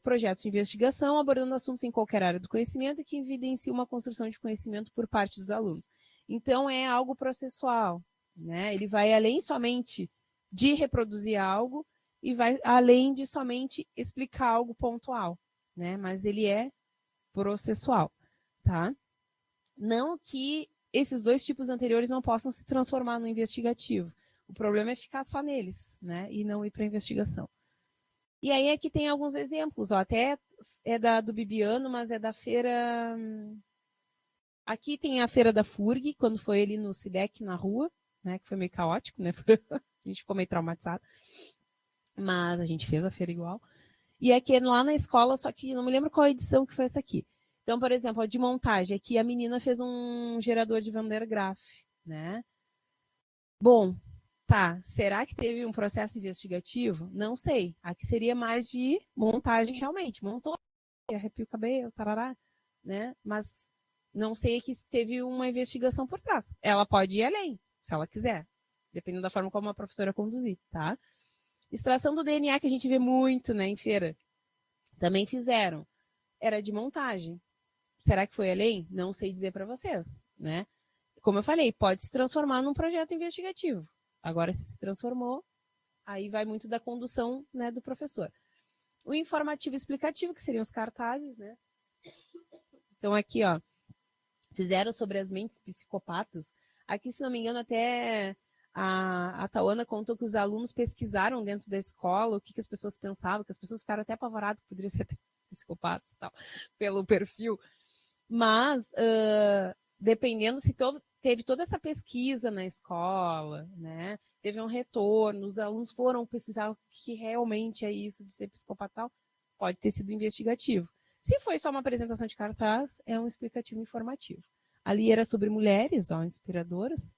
projetos de investigação abordando assuntos em qualquer área do conhecimento e que evidenciam uma construção de conhecimento por parte dos alunos. Então, é algo processual, né? Ele vai além somente de reproduzir algo e vai além de somente explicar algo pontual, né? Mas ele é processual, tá? Não que esses dois tipos anteriores não possam se transformar no investigativo. O problema é ficar só neles, né? E não ir para a investigação. E aí aqui tem alguns exemplos, ó, até é do Bibiano, mas é da feira... Aqui tem a feira da FURG, quando foi ali no SIDEC, na rua, né, que foi meio caótico, né, a gente ficou meio traumatizado, mas a gente fez a feira igual. E aqui lá na escola, só que não me lembro qual edição que foi essa aqui. Então, por exemplo, a de montagem, aqui a menina fez um gerador de Van der Graaf, né? Bom, tá, será que teve um processo investigativo? Não sei. Aqui seria mais de montagem realmente. Montou, arrepia o cabelo, tarará, né? Mas não sei que teve uma investigação por trás. Ela pode ir além, se ela quiser, dependendo da forma como a professora conduzir, tá? Extração do DNA, que a gente vê muito, né, em feira. Também fizeram. Era de montagem. Será que foi além? Não sei dizer para vocês, né? Como eu falei, pode se transformar num projeto investigativo. Agora, se transformou, aí vai muito da condução, né, do professor. O informativo explicativo, que seriam os cartazes, né? Então, aqui, ó, fizeram sobre as mentes psicopatas. Aqui, se não me engano, até a Tauana contou que os alunos pesquisaram dentro da escola o que as pessoas pensavam, que as pessoas ficaram até apavoradas que poderiam ser até psicopatas e tal, pelo perfil. Mas, dependendo se teve toda essa pesquisa na escola, né? Teve um retorno, os alunos foram pesquisar o que realmente é isso de ser psicopata, pode ter sido investigativo. Se foi só uma apresentação de cartaz, é um explicativo informativo. Ali era sobre mulheres, ó, inspiradoras.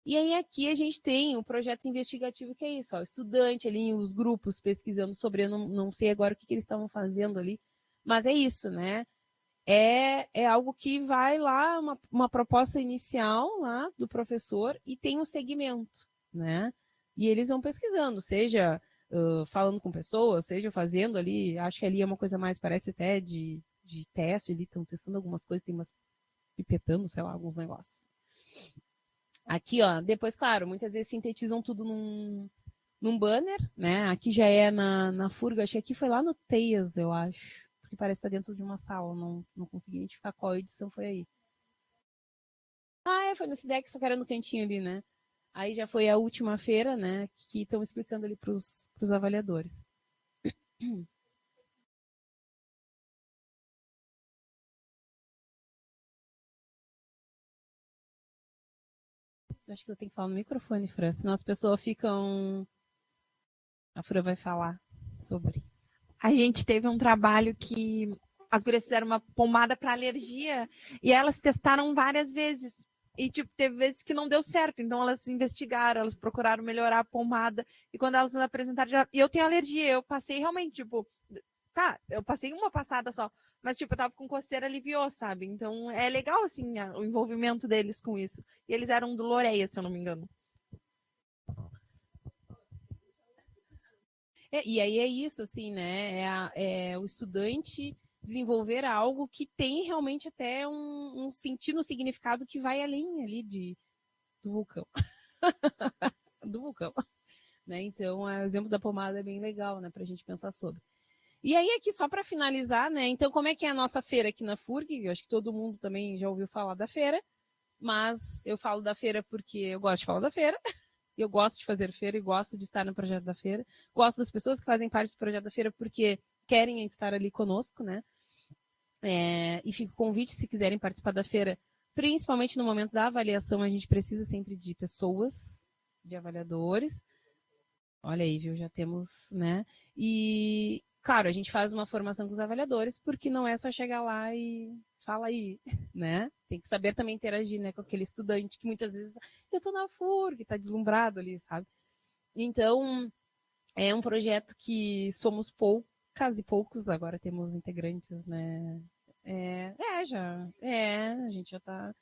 E aí aqui a gente tem o projeto investigativo, que é isso, ó, estudante ali, os grupos pesquisando sobre, eu não sei agora o que eles estavam fazendo ali, mas é isso, né? É algo que vai lá, uma proposta inicial lá do professor e tem um segmento, né? E eles vão pesquisando, seja falando com pessoas, seja fazendo ali, acho que ali é uma coisa mais, parece até de teste, ali estão testando algumas coisas, tem umas pipetando, sei lá, alguns negócios. Aqui, ó, depois, claro, muitas vezes sintetizam tudo num banner, né? Aqui já é na Furga, acho que aqui foi lá no Teias, eu acho. Porque parece estar dentro de uma sala, não consegui identificar qual edição foi aí. Ah, foi no SIDEC, só que era no cantinho ali, né? Aí já foi a última feira, né? Que estão explicando ali para os avaliadores. Acho que eu tenho que falar no microfone, Fran, senão as pessoas ficam... A Fran vai falar sobre. A gente teve um trabalho que as gurias fizeram uma pomada para alergia e elas testaram várias vezes. E, tipo, teve vezes que não deu certo. Então, elas investigaram, elas procuraram melhorar a pomada. E quando elas apresentaram... E eu tenho alergia, eu passei realmente, tipo... Tá, eu passei uma passada só. Mas, tipo, eu tava com coceira, aliviou, sabe? Então, é legal, assim, o envolvimento deles com isso. E eles eram do Loreia, se eu não me engano. E aí é isso, assim, né? É o estudante desenvolver algo que tem realmente até um sentido, um significado que vai além ali do vulcão. do vulcão. Né? Então, o exemplo da pomada é bem legal, né, para a gente pensar sobre. E aí, aqui, só para finalizar, né? Então, como é que é a nossa feira aqui na FURG? Eu acho que todo mundo também já ouviu falar da feira, mas eu falo da feira porque eu gosto de falar da feira. Eu gosto de fazer feira e gosto de estar no projeto da feira. Gosto das pessoas que fazem parte do projeto da feira porque querem estar ali conosco, né? E fica o convite, se quiserem participar da feira, principalmente no momento da avaliação, a gente precisa sempre de pessoas, de avaliadores. Olha aí, viu? Já temos, né? E, claro, a gente faz uma formação com os avaliadores, porque não é só chegar lá e fala aí, né? Tem que saber também interagir, né, com aquele estudante que muitas vezes eu tô na FURG, tá deslumbrado ali, sabe? Então, é um projeto que somos poucas e poucos, agora temos integrantes, né? A gente já tá,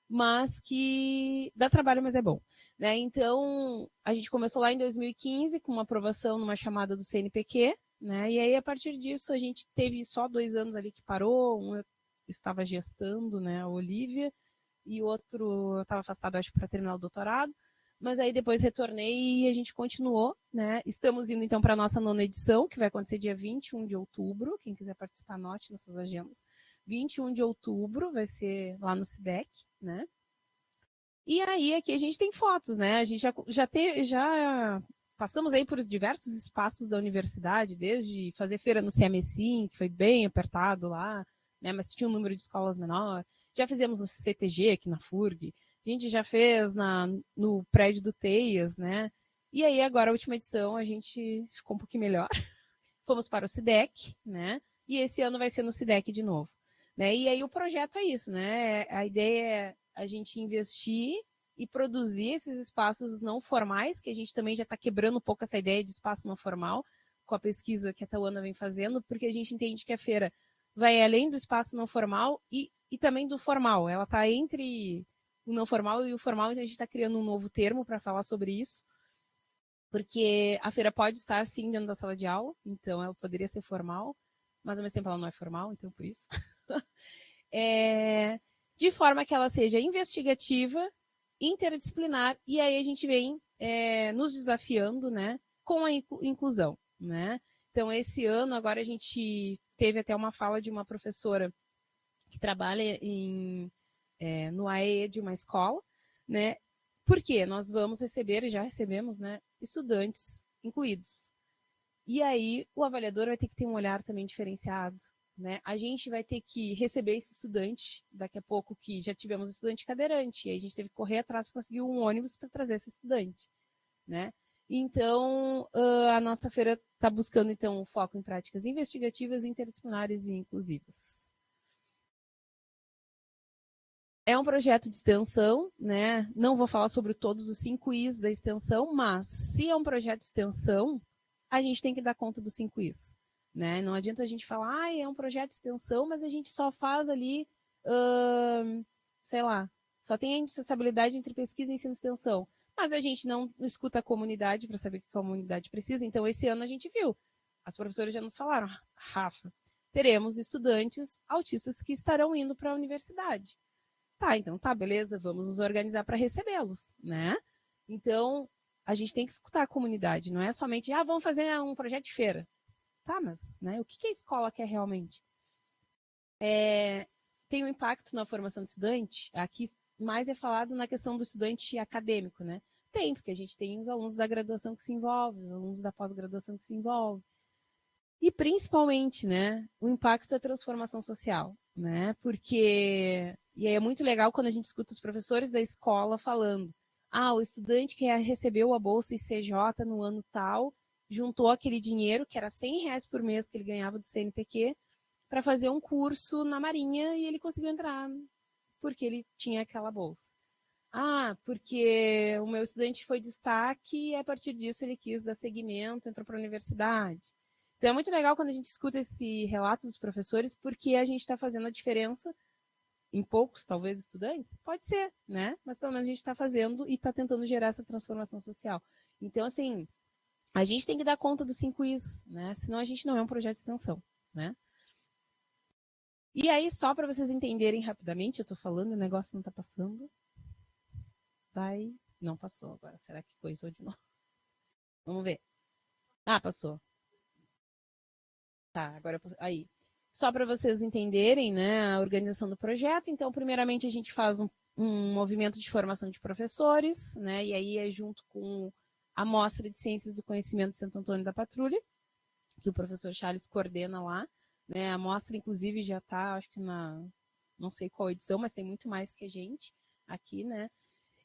mas que dá trabalho, mas é bom. Né? Então, a gente começou lá em 2015 com uma aprovação numa chamada do CNPq, né? E aí, a partir disso, a gente teve só 2 anos ali que parou, um eu estava gestando, né, a Olivia, e o outro eu estava afastado, acho, para terminar o doutorado, mas aí depois retornei e a gente continuou, né? Estamos indo, então, para a nossa 9ª edição, que vai acontecer dia 21 de outubro, quem quiser participar, anote nas suas agendas. 21 de outubro vai ser lá no SIDEC, né? E aí aqui a gente tem fotos, né? A gente já passamos aí por diversos espaços da universidade, desde fazer feira no CMSIM, que foi bem apertado lá, né? Mas tinha um número de escolas menor. Já fizemos no CTG aqui na FURG, a gente já fez no prédio do Teias, né? E aí, agora, a última edição, a gente ficou um pouquinho melhor. Fomos para o SIDEC, né? E esse ano vai ser no SIDEC de novo. Né? E aí o projeto é isso, né? A ideia é a gente investir e produzir esses espaços não formais, que a gente também já está quebrando um pouco essa ideia de espaço não formal, com a pesquisa que a Tauana vem fazendo, porque a gente entende que a feira vai além do espaço não formal e também do formal. Ela está entre o não formal e o formal, então a gente está criando um novo termo para falar sobre isso, porque a feira pode estar, sim, dentro da sala de aula, então ela poderia ser formal, mas ao mesmo tempo ela não é formal, então por isso. De forma que ela seja investigativa, interdisciplinar, e aí a gente vem nos desafiando, né, com a inclusão, né? Então, esse ano, agora a gente teve até uma fala de uma professora que trabalha no AE de uma escola, né? Porque nós vamos receber, e já recebemos, né, estudantes incluídos. E aí o avaliador vai ter que ter um olhar também diferenciado, né? A gente vai ter que receber esse estudante, daqui a pouco que já tivemos estudante cadeirante, e aí a gente teve que correr atrás para conseguir um ônibus para trazer esse estudante, né? Então, a nossa feira está buscando, então, o foco em práticas investigativas, interdisciplinares e inclusivas. É um projeto de extensão, né? Não vou falar sobre todos os 5 Is da extensão, mas se é um projeto de extensão, a gente tem que dar conta dos 5 Is. Né? Não adianta a gente falar, é um projeto de extensão, mas a gente só faz ali, sei lá, só tem a indissociabilidade entre pesquisa e ensino e extensão. Mas a gente não escuta a comunidade para saber o que a comunidade precisa. Então, esse ano a gente viu. As professoras já nos falaram, Rafa, teremos estudantes autistas que estarão indo para a universidade. Tá, então tá, beleza, vamos nos organizar para recebê-los, né? Então, a gente tem que escutar a comunidade, não é somente, vamos fazer um projeto de feira. Tá, mas né, o que a escola quer realmente? Tem um impacto na formação do estudante? Aqui mais é falado na questão do estudante acadêmico, né? Tem, porque a gente tem os alunos da graduação que se envolvem, os alunos da pós-graduação que se envolvem. E principalmente, né, o impacto da transformação social, né? Porque e aí é muito legal quando a gente escuta os professores da escola falando: o estudante que recebeu a bolsa ICJ no ano tal, juntou aquele dinheiro, que era R$100 por mês que ele ganhava do CNPq, para fazer um curso na Marinha e ele conseguiu entrar porque ele tinha aquela bolsa. Porque o meu estudante foi destaque e a partir disso ele quis dar seguimento, entrou para a universidade. Então é muito legal quando a gente escuta esse relato dos professores, porque a gente está fazendo a diferença em poucos, talvez, estudantes. Pode ser, né? Mas pelo menos a gente está fazendo e está tentando gerar essa transformação social. Então, assim, a gente tem que dar conta dos 5 Is, né? Senão a gente não é um projeto de extensão, né? E aí, só para vocês entenderem rapidamente, eu estou falando, o negócio não está passando. Não passou agora. Será que coisou de novo? Vamos ver. Passou. Tá, agora aí. Só para vocês entenderem, né, a organização do projeto. Então, primeiramente, a gente faz um movimento de formação de professores, né, e aí é junto com a Mostra de Ciências do Conhecimento de Santo Antônio da Patrulha, que o professor Charles coordena lá. Né, a mostra, inclusive, já está, acho que não sei qual edição, mas tem muito mais que a gente aqui, né?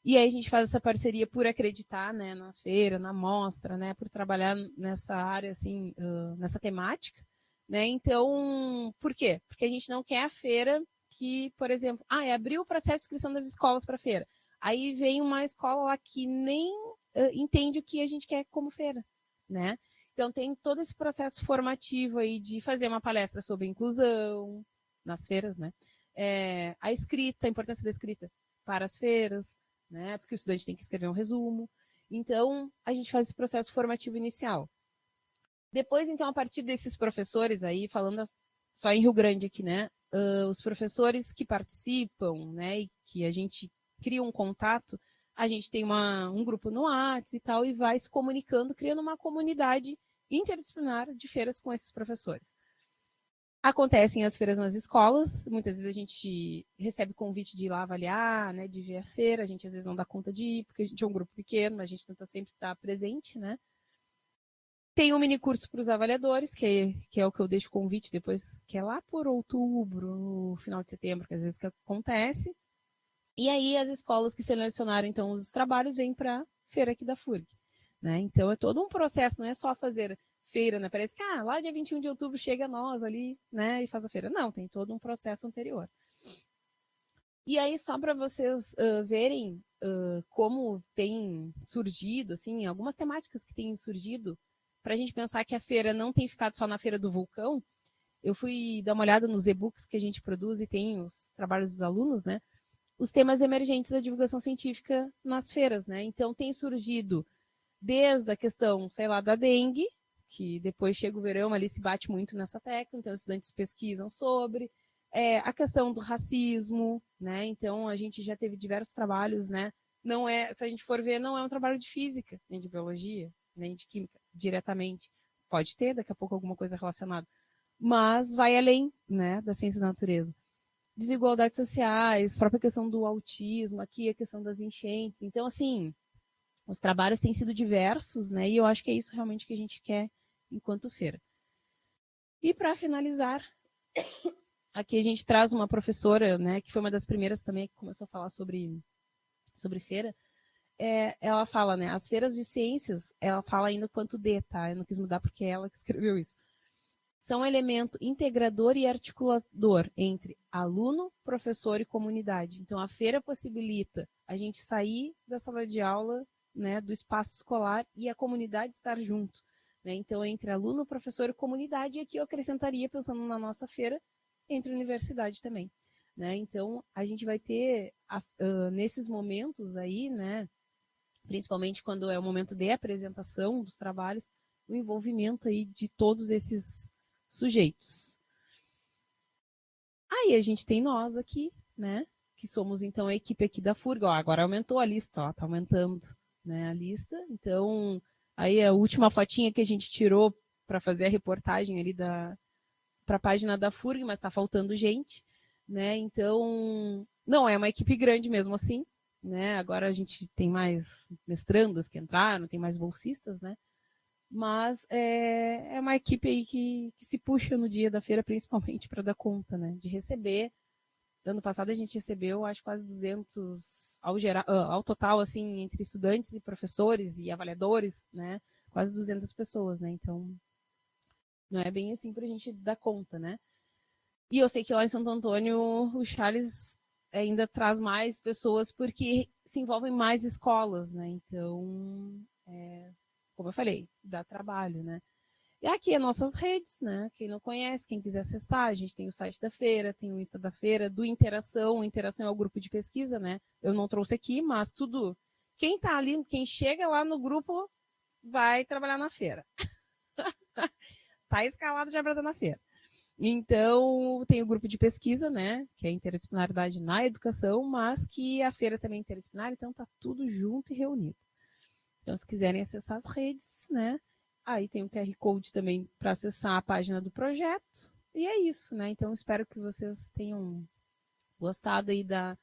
E aí a gente faz essa parceria por acreditar, né, na feira, na mostra, né, por trabalhar nessa área, assim, nessa temática, né? Então, por quê? Porque a gente não quer a feira que, por exemplo, abriu o processo de inscrição das escolas para a feira. Aí vem uma escola lá que nem entende o que a gente quer como feira, né? Então, tem todo esse processo formativo aí de fazer uma palestra sobre inclusão nas feiras, né? A escrita, a importância da escrita para as feiras, né? Porque o estudante tem que escrever um resumo. Então, a gente faz esse processo formativo inicial. Depois, então, a partir desses professores aí, falando só em Rio Grande aqui, né? Os professores que participam, né? E que a gente cria um contato, a gente tem um grupo no WhatsApp e tal, e vai se comunicando, criando uma comunidade interdisciplinar de feiras com esses professores. Acontecem as feiras nas escolas, muitas vezes a gente recebe convite de ir lá avaliar, né, de ver a feira, a gente às vezes não dá conta de ir, porque a gente é um grupo pequeno, mas a gente tenta sempre estar presente, né. Tem um mini curso para os avaliadores, que é o que eu deixo o convite depois, que é lá por outubro, no final de setembro, que às vezes que acontece. E aí as escolas que selecionaram, então, os trabalhos vêm para a feira aqui da FURG. Né? Então, é todo um processo, não é só fazer feira, né? Parece que lá dia 21 de outubro chega nós ali, né, e faz a feira. Não, tem todo um processo anterior. E aí, só para vocês verem como tem surgido, assim, algumas temáticas que têm surgido, para a gente pensar que a feira não tem ficado só na Feira do Vulcão, eu fui dar uma olhada nos e-books que a gente produz e tem os trabalhos dos alunos, né? Os temas emergentes da divulgação científica nas feiras, né? Então, tem surgido desde a questão, sei lá, da dengue, que depois chega o verão, ali se bate muito nessa tecla, então os estudantes pesquisam sobre, a questão do racismo, né? Então a gente já teve diversos trabalhos, né? Não é, se a gente for ver, não é um trabalho de física, nem de biologia, nem de química, diretamente. Pode ter, daqui a pouco, alguma coisa relacionada, mas vai além, né, da ciência da natureza. Desigualdades sociais, própria questão do autismo, aqui a questão das enchentes. Então, assim, os trabalhos têm sido diversos, né? E eu acho que é isso realmente que a gente quer enquanto feira. E para finalizar, aqui a gente traz uma professora, né, que foi uma das primeiras também que começou a falar sobre feira. Ela fala, né, as feiras de ciências, ela fala ainda quanto de, tá? Eu não quis mudar porque é ela que escreveu isso. São um elemento integrador e articulador entre aluno, professor e comunidade. Então, a feira possibilita a gente sair da sala de aula, né, do espaço escolar e a comunidade estar junto. Né? Então, entre aluno, professor e comunidade, e aqui eu acrescentaria, pensando na nossa feira, entre universidade também. Né? Então, a gente vai ter, nesses momentos aí, né, principalmente quando é o momento de apresentação dos trabalhos, o envolvimento aí de todos esses sujeitos. Aí a gente tem nós aqui, né, que somos então a equipe aqui da FURG. Ó, agora aumentou a lista, ó, tá aumentando, né, a lista. Então, aí a última fotinha que a gente tirou para fazer a reportagem ali para a página da FURG, mas está faltando gente, né? Então, não é uma equipe grande mesmo assim, né? Agora a gente tem mais mestrandas que entraram, tem mais bolsistas, né? Mas é uma equipe aí que se puxa no dia da feira, principalmente para dar conta, né? De receber. Ano passado a gente recebeu, acho, quase 200 ao total, assim, entre estudantes e professores e avaliadores, né? Quase 200 pessoas, né? Então, não é bem assim para a gente dar conta, né? E eu sei que lá em Santo Antônio o Charles ainda traz mais pessoas porque se envolvem mais escolas, né? Então, como eu falei, dá trabalho, né? E aqui as nossas redes, né? Quem não conhece, quem quiser acessar, a gente tem o site da feira, tem o Insta da feira, do Interação. O Interação é o grupo de pesquisa, né? Eu não trouxe aqui, mas tudo. Quem tá ali, quem chega lá no grupo, vai trabalhar na feira. Tá escalado já para estar na feira. Então, tem o grupo de pesquisa, né? Que é a interdisciplinaridade na educação, mas que a feira também é interdisciplinar, então tá tudo junto e reunido. Então, se quiserem acessar as redes, né? Aí tem o QR Code também para acessar a página do projeto. E é isso, né? Então, espero que vocês tenham gostado aí da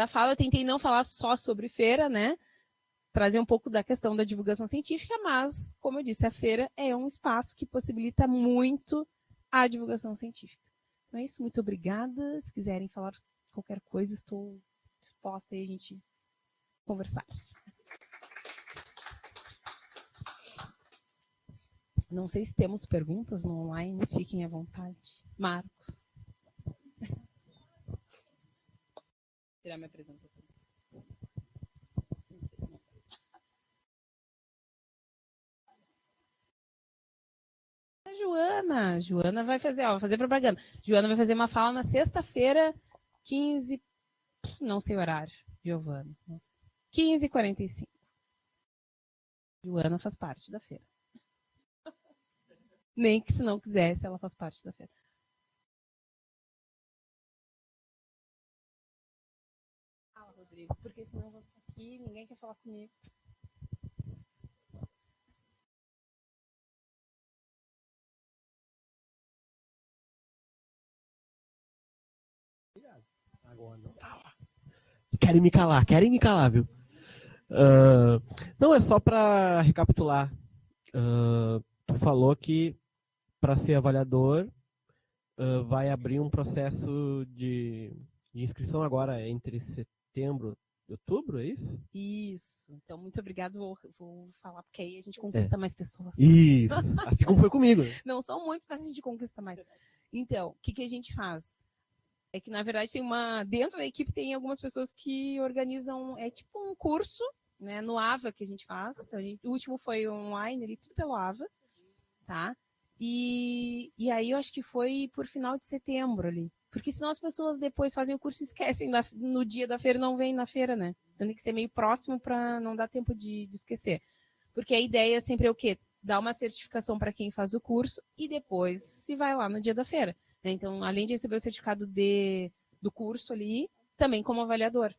fala. Eu tentei não falar só sobre feira, né? Trazer um pouco da questão da divulgação científica, mas, como eu disse, a feira é um espaço que possibilita muito a divulgação científica. Então é isso, muito obrigada. Se quiserem falar qualquer coisa, estou disposta aí a gente conversar. Não sei se temos perguntas no online, fiquem à vontade. Marcos. Tirar minha apresentação. A Joana vai fazer, vai fazer propaganda. Joana vai fazer uma fala na sexta-feira, 15, não sei o horário, Giovana. 15h45. Joana faz parte da feira. Nem que se não quisesse, ela faz parte da feira. Fala, Rodrigo, porque senão eu vou ficar aqui, ninguém quer falar comigo. Agora não tá lá. Querem me calar, viu? Não, é só para recapitular. Tu falou que para ser avaliador vai abrir um processo de inscrição agora entre setembro, outubro, é isso? Isso. Então, muito obrigado. Vou falar, porque aí a gente conquista mais pessoas. Isso. Assim como foi comigo. Né? Não são muitos, mas a gente conquista mais. Então, o que a gente faz? É que, na verdade, dentro da equipe tem algumas pessoas que organizam, tipo um curso, né, no AVA que a gente faz. Então, o último foi online, ali, tudo pelo AVA, tá? E aí eu acho que foi por final de setembro ali. Porque senão as pessoas depois fazem o curso e esquecem no dia da feira, não vêm na feira, né? Tem que ser meio próximo para não dar tempo de esquecer. Porque a ideia sempre é o quê? Dar uma certificação para quem faz o curso e depois se vai lá no dia da feira. Né? Então, além de receber o certificado do curso ali, também como avaliador.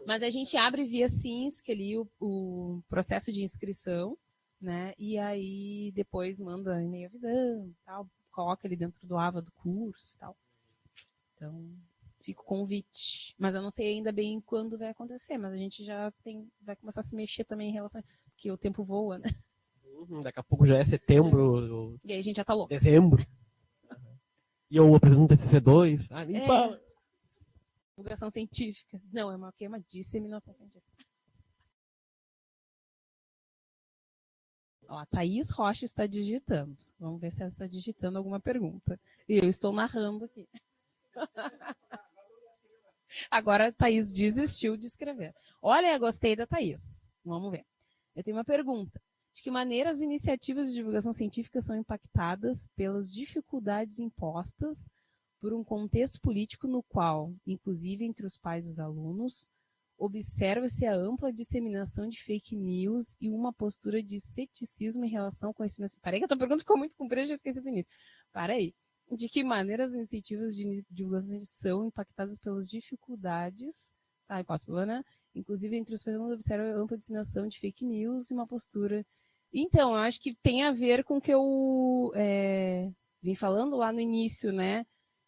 Mas a gente abre via SINSC ali o processo de inscrição, né? E aí depois manda e-mail avisando, tal, coloca ali dentro do AVA do curso e tal. Então, fica o convite. Mas eu não sei ainda bem quando vai acontecer, mas a gente já vai começar a se mexer também em relação, porque o tempo voa, né? Daqui a pouco já é setembro. E aí a gente já tá louco. Dezembro. E eu apresento um TCC2. Nem fala. Divulgação científica. Não, é uma disseminação científica. Ó, a Thaís Rocha está digitando. Vamos ver se ela está digitando alguma pergunta. E eu estou narrando aqui. Agora a Thaís desistiu de escrever. Olha, eu gostei da Thaís. Vamos ver. Eu tenho uma pergunta. De que maneira as iniciativas de divulgação científica são impactadas pelas dificuldades impostas por um contexto político no qual, inclusive entre os pais dos alunos, observa-se a ampla disseminação de fake news e uma postura de ceticismo em relação ao conhecimento. Parei que a tua pergunta ficou muito comprida, já esqueci do início. Parei. De que maneira as iniciativas de divulgação são impactadas pelas dificuldades, tá, né? Inclusive entre os pais dos alunos, observa a ampla disseminação de fake news e uma postura. Então, eu acho que tem a ver com o que eu vim falando lá no início, né?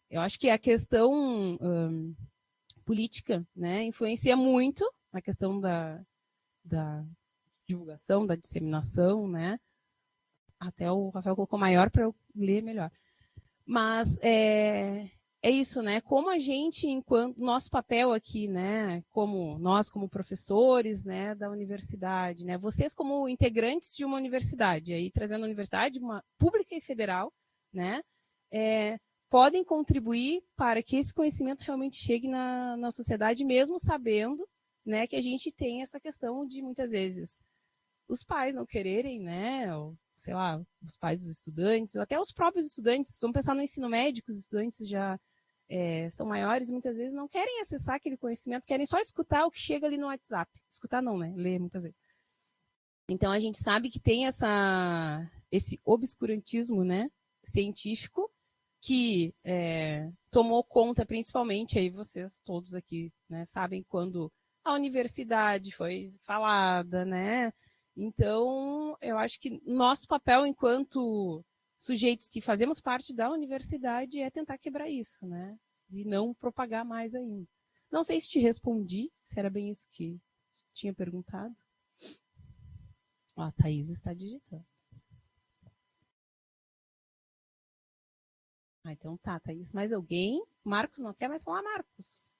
Eu acho que a questão política, né, influencia muito na questão da divulgação, da disseminação, né? Até o Rafael colocou maior para eu ler melhor. Mas é isso, né? Como a gente, enquanto nosso papel aqui, né? Como nós, como professores, né, da universidade, né? Vocês como integrantes de uma universidade, aí trazendo a universidade, uma pública e federal, né? Podem contribuir para que esse conhecimento realmente chegue na sociedade, mesmo sabendo, né, que a gente tem essa questão de, muitas vezes, os pais não quererem, né, ou, sei lá, os pais dos estudantes, ou até os próprios estudantes, vamos pensar no ensino médio, os estudantes já são maiores, muitas vezes não querem acessar aquele conhecimento, querem só escutar o que chega ali no WhatsApp. Escutar não, né, ler muitas vezes. Então, a gente sabe que tem esse obscurantismo, né, científico, que tomou conta, principalmente, aí vocês todos aqui, né, sabem quando a universidade foi falada, né? Então, eu acho que nosso papel enquanto sujeitos que fazemos parte da universidade é tentar quebrar isso, né? E não propagar mais ainda. Não sei se te respondi, se era bem isso que tinha perguntado. Ó, a Thaís está digitando. Então tá, Thaís. Mais alguém? Marcos não quer mais falar, Marcos.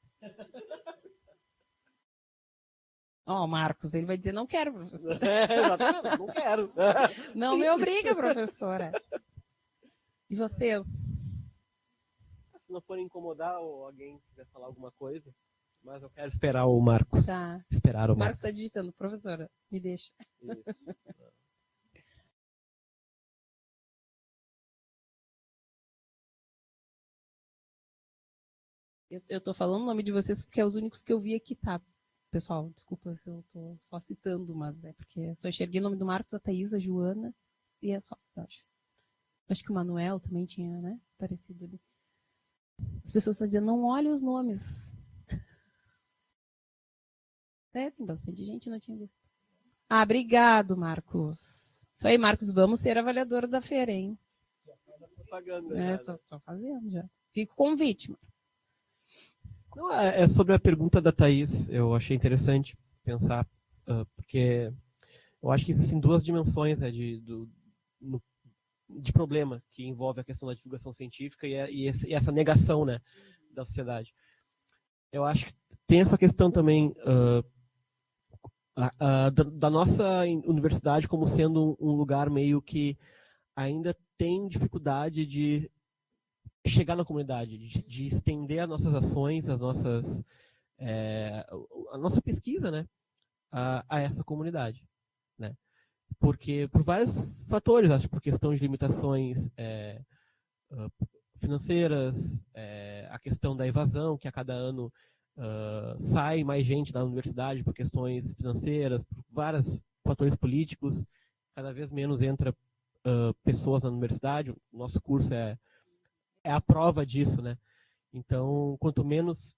Ó, Marcos, ele vai dizer, não quero, professora. Exatamente, não quero. Não me obriga, professora. E vocês? Se não forem incomodar ou alguém quiser falar alguma coisa, mas eu quero esperar o Marcos. Tá. Esperar o Marcos. Marcos está digitando, professora, me deixa. Isso. Eu tô falando o nome de vocês porque é os únicos que eu vi aqui, tá? Pessoal, desculpa se eu tô só citando, mas é porque eu só enxerguei o nome do Marcos, a Thaís, a Joana, e é só, eu acho. Acho que o Manuel também tinha, né? Aparecido ali. As pessoas estão dizendo, não olhe os nomes. Tem bastante gente, não tinha visto. Ah, obrigado, Marcos. Isso aí, Marcos, vamos ser avaliador da feira, hein? Tô fazendo já. Fica o convite, Marcos. Não, é sobre a pergunta da Thaís, eu achei interessante pensar, porque eu acho que existem duas dimensões de problema que envolve a questão da divulgação científica e essa negação, né, da sociedade. Eu acho que tem essa questão também da nossa universidade como sendo um lugar meio que ainda tem dificuldade de chegar na comunidade, de estender as nossas ações, a nossa pesquisa, né, a essa comunidade, né? Porque por vários fatores, acho, por questão de limitações financeiras, a questão da evasão, que a cada ano sai mais gente da universidade por questões financeiras, por vários fatores políticos, cada vez menos entra pessoas na universidade. O nosso curso é a prova disso, né? Então, quanto menos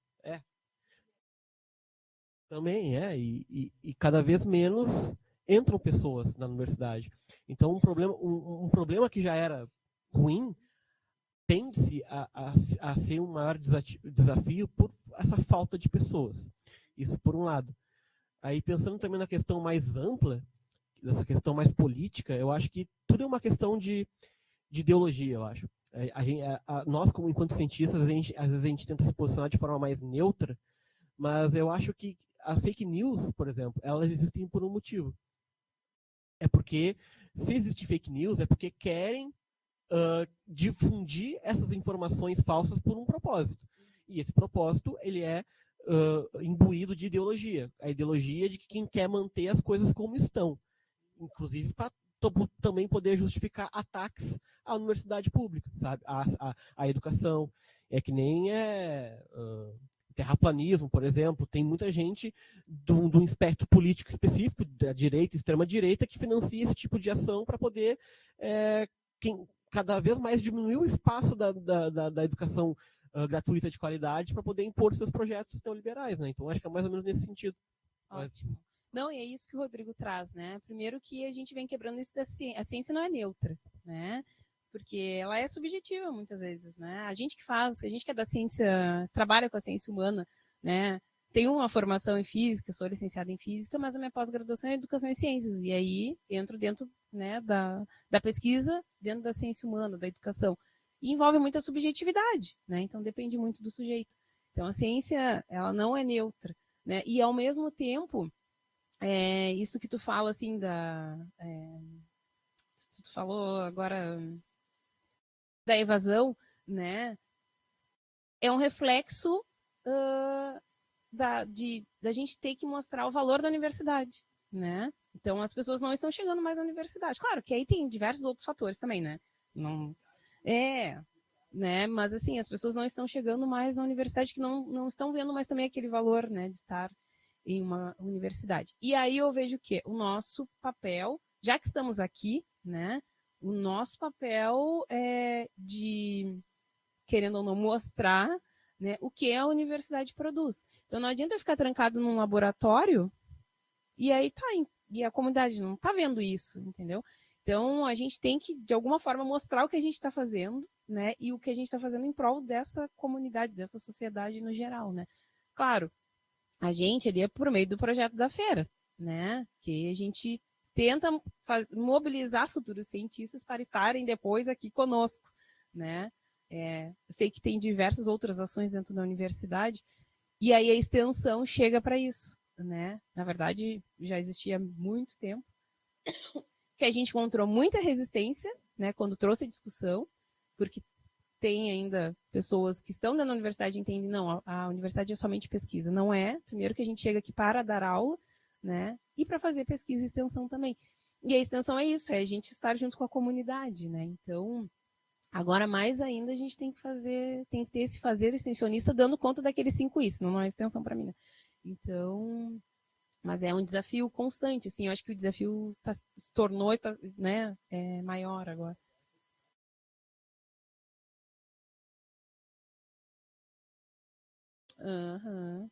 também e cada vez menos entram pessoas na universidade. Então, um problema que já era ruim tende-se a ser um maior desafio por essa falta de pessoas. Isso por um lado. Aí, pensando também na questão mais ampla, dessa questão mais política, eu acho que tudo é uma questão de ideologia, eu acho. Nós, como enquanto cientistas, às vezes a gente tenta se posicionar de forma mais neutra, mas eu acho que as fake news, por exemplo, elas existem por um motivo. É porque, se existe fake news, é porque querem difundir essas informações falsas por um propósito. E esse propósito, ele é imbuído de ideologia. A ideologia de que quem quer manter as coisas como estão. Inclusive para também poder justificar ataques à universidade pública, sabe? À educação. É que nem terraplanismo, por exemplo. Tem muita gente de um espectro político específico, da direita, extrema-direita, que financia esse tipo de ação para poder cada vez mais diminuir o espaço da educação gratuita de qualidade para poder impor seus projetos neoliberais, né? Então, acho que é mais ou menos nesse sentido. Ótimo. Não, e é isso que o Rodrigo traz, né? Primeiro que a gente vem quebrando isso da ciência. A ciência não é neutra, né? Porque ela é subjetiva muitas vezes, né? A gente que é da ciência, trabalha com a ciência humana, né? Tenho uma formação em física, sou licenciada em física, mas a minha pós-graduação é em educação e ciências. E aí entro dentro, né, da pesquisa, dentro da ciência humana, da educação. E envolve muita subjetividade, né? Então depende muito do sujeito. Então a ciência, ela não é neutra, né? E ao mesmo tempo, isso que tu fala, assim, tu falou agora da evasão, né? É um reflexo da gente ter que mostrar o valor da universidade, né? Então, as pessoas não estão chegando mais à universidade. Claro que aí tem diversos outros fatores também, né? Não, né? Mas, assim, as pessoas não estão chegando mais na universidade, que não estão vendo mais também aquele valor, né, de estar em uma universidade. E aí eu vejo que o nosso papel, já que estamos aqui, né, o nosso papel é de, querendo ou não, mostrar, né, o que a universidade produz. Então não adianta eu ficar trancado num laboratório e aí e a comunidade não está vendo isso, entendeu? Então a gente tem que, de alguma forma, mostrar o que a gente está fazendo, né, e o que a gente está fazendo em prol dessa comunidade, dessa sociedade no geral, né? Claro, a gente ali é por meio do projeto da feira, né? Que a gente tenta mobilizar futuros cientistas para estarem depois aqui conosco, né? Eu sei que tem diversas outras ações dentro da universidade, e aí a extensão chega para isso, né? Na verdade, já existia há muito tempo, que a gente encontrou muita resistência, né? Quando trouxe a discussão, porque tem ainda pessoas que estão na universidade e entendem, não, a universidade é somente pesquisa. Não é. Primeiro que a gente chega aqui para dar aula, né? E para fazer pesquisa e extensão também. E a extensão é isso, é a gente estar junto com a comunidade, né? Então, agora mais ainda a gente tem que ter esse fazer extensionista dando conta daqueles 5 I, senão não é extensão para mim, né? Então, mas é um desafio constante, assim, eu acho que o desafio se tornou, né, maior agora. Uhum.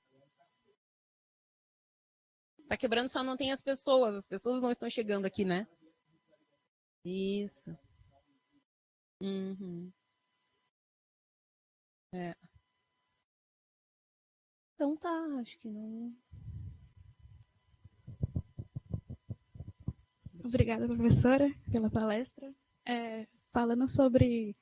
Tá quebrando, só não tem as pessoas não estão chegando aqui, né? Isso. Uhum. Então tá, acho que não. Obrigada, professora, pela palestra. Falando sobre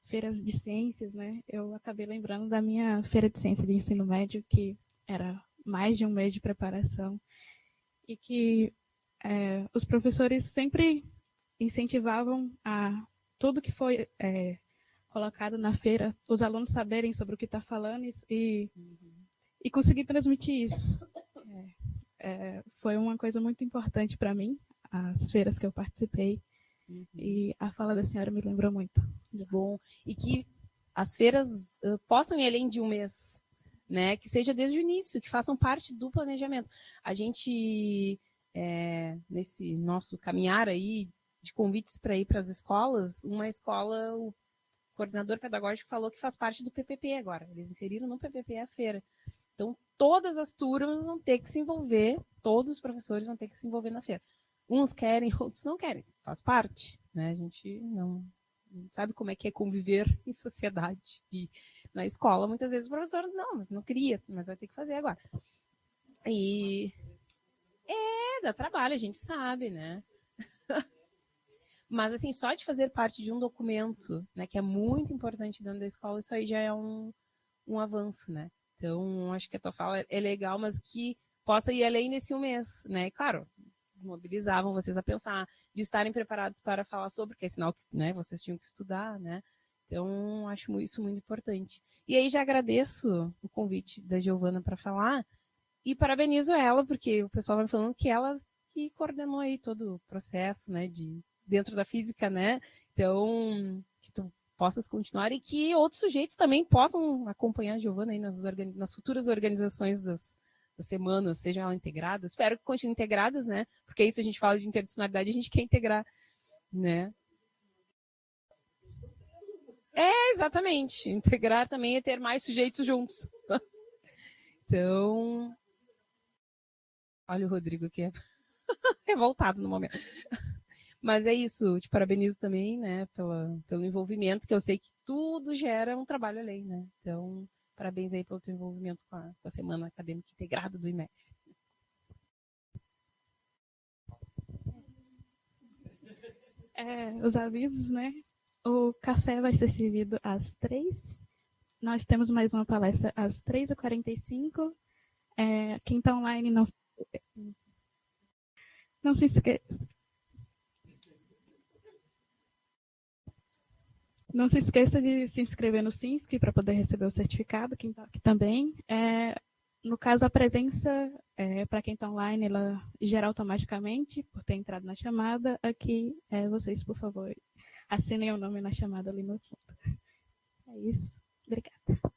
feiras de ciências, né? Eu acabei lembrando da minha feira de ciência de ensino médio, que era mais de um mês de preparação, e que os professores sempre incentivavam a tudo que foi colocado na feira, os alunos saberem sobre o que está falando e conseguir transmitir isso. Foi uma coisa muito importante para mim, as feiras que eu participei, e a fala da senhora me lembrou muito. Bom, e que as feiras possam ir além de um mês, né? Que seja desde o início, que façam parte do planejamento. A gente, nesse nosso caminhar aí de convites para ir para as escolas, uma escola, o coordenador pedagógico falou que faz parte do PPP agora. Eles inseriram no PPP a feira. Então, todas as turmas vão ter que se envolver, todos os professores vão ter que se envolver na feira. Uns querem, outros não querem. Faz parte, né? A gente não sabe como é que é conviver em sociedade. E na escola, muitas vezes o professor, não, mas não queria, mas vai ter que fazer agora. E dá trabalho, a gente sabe, né? Mas, assim, só de fazer parte de um documento, né, que é muito importante dentro da escola, isso aí já é um avanço, né? Então, acho que a tua fala é legal, mas que possa ir além desse um mês, né? E, claro, mobilizavam vocês a pensar, de estarem preparados para falar sobre, porque é sinal que, né, vocês tinham que estudar, né? Então, acho isso muito importante. E aí já agradeço o convite da Giovana para falar e parabenizo ela, porque o pessoal vai falando que ela que coordenou aí todo o processo, né, dentro da física, né? Então, que tu possas continuar e que outros sujeitos também possam acompanhar a Giovana aí nas futuras organizações das semanas, sejam elas integradas. Espero que continuem integradas, né? Porque isso a gente fala de interdisciplinaridade, a gente quer integrar, né? Exatamente. Integrar também é ter mais sujeitos juntos. Então, olha o Rodrigo que é revoltado no momento. Mas é isso, te parabenizo também, né, pelo envolvimento, que eu sei que tudo gera um trabalho além, né? Então, parabéns aí pelo teu envolvimento com a Semana Acadêmica Integrada do IMEF. Os avisos, né? O café vai ser servido às 3h. Nós temos mais uma palestra às 3h45. Quem está online não se esqueça. Não se esqueça de se inscrever no SINSC para poder receber o certificado, quem está aqui também. No caso, a presença, para quem está online, ela gera automaticamente, por ter entrado na chamada. Aqui, vocês, por favor, assinem o nome na chamada ali no fundo. É isso. Obrigada.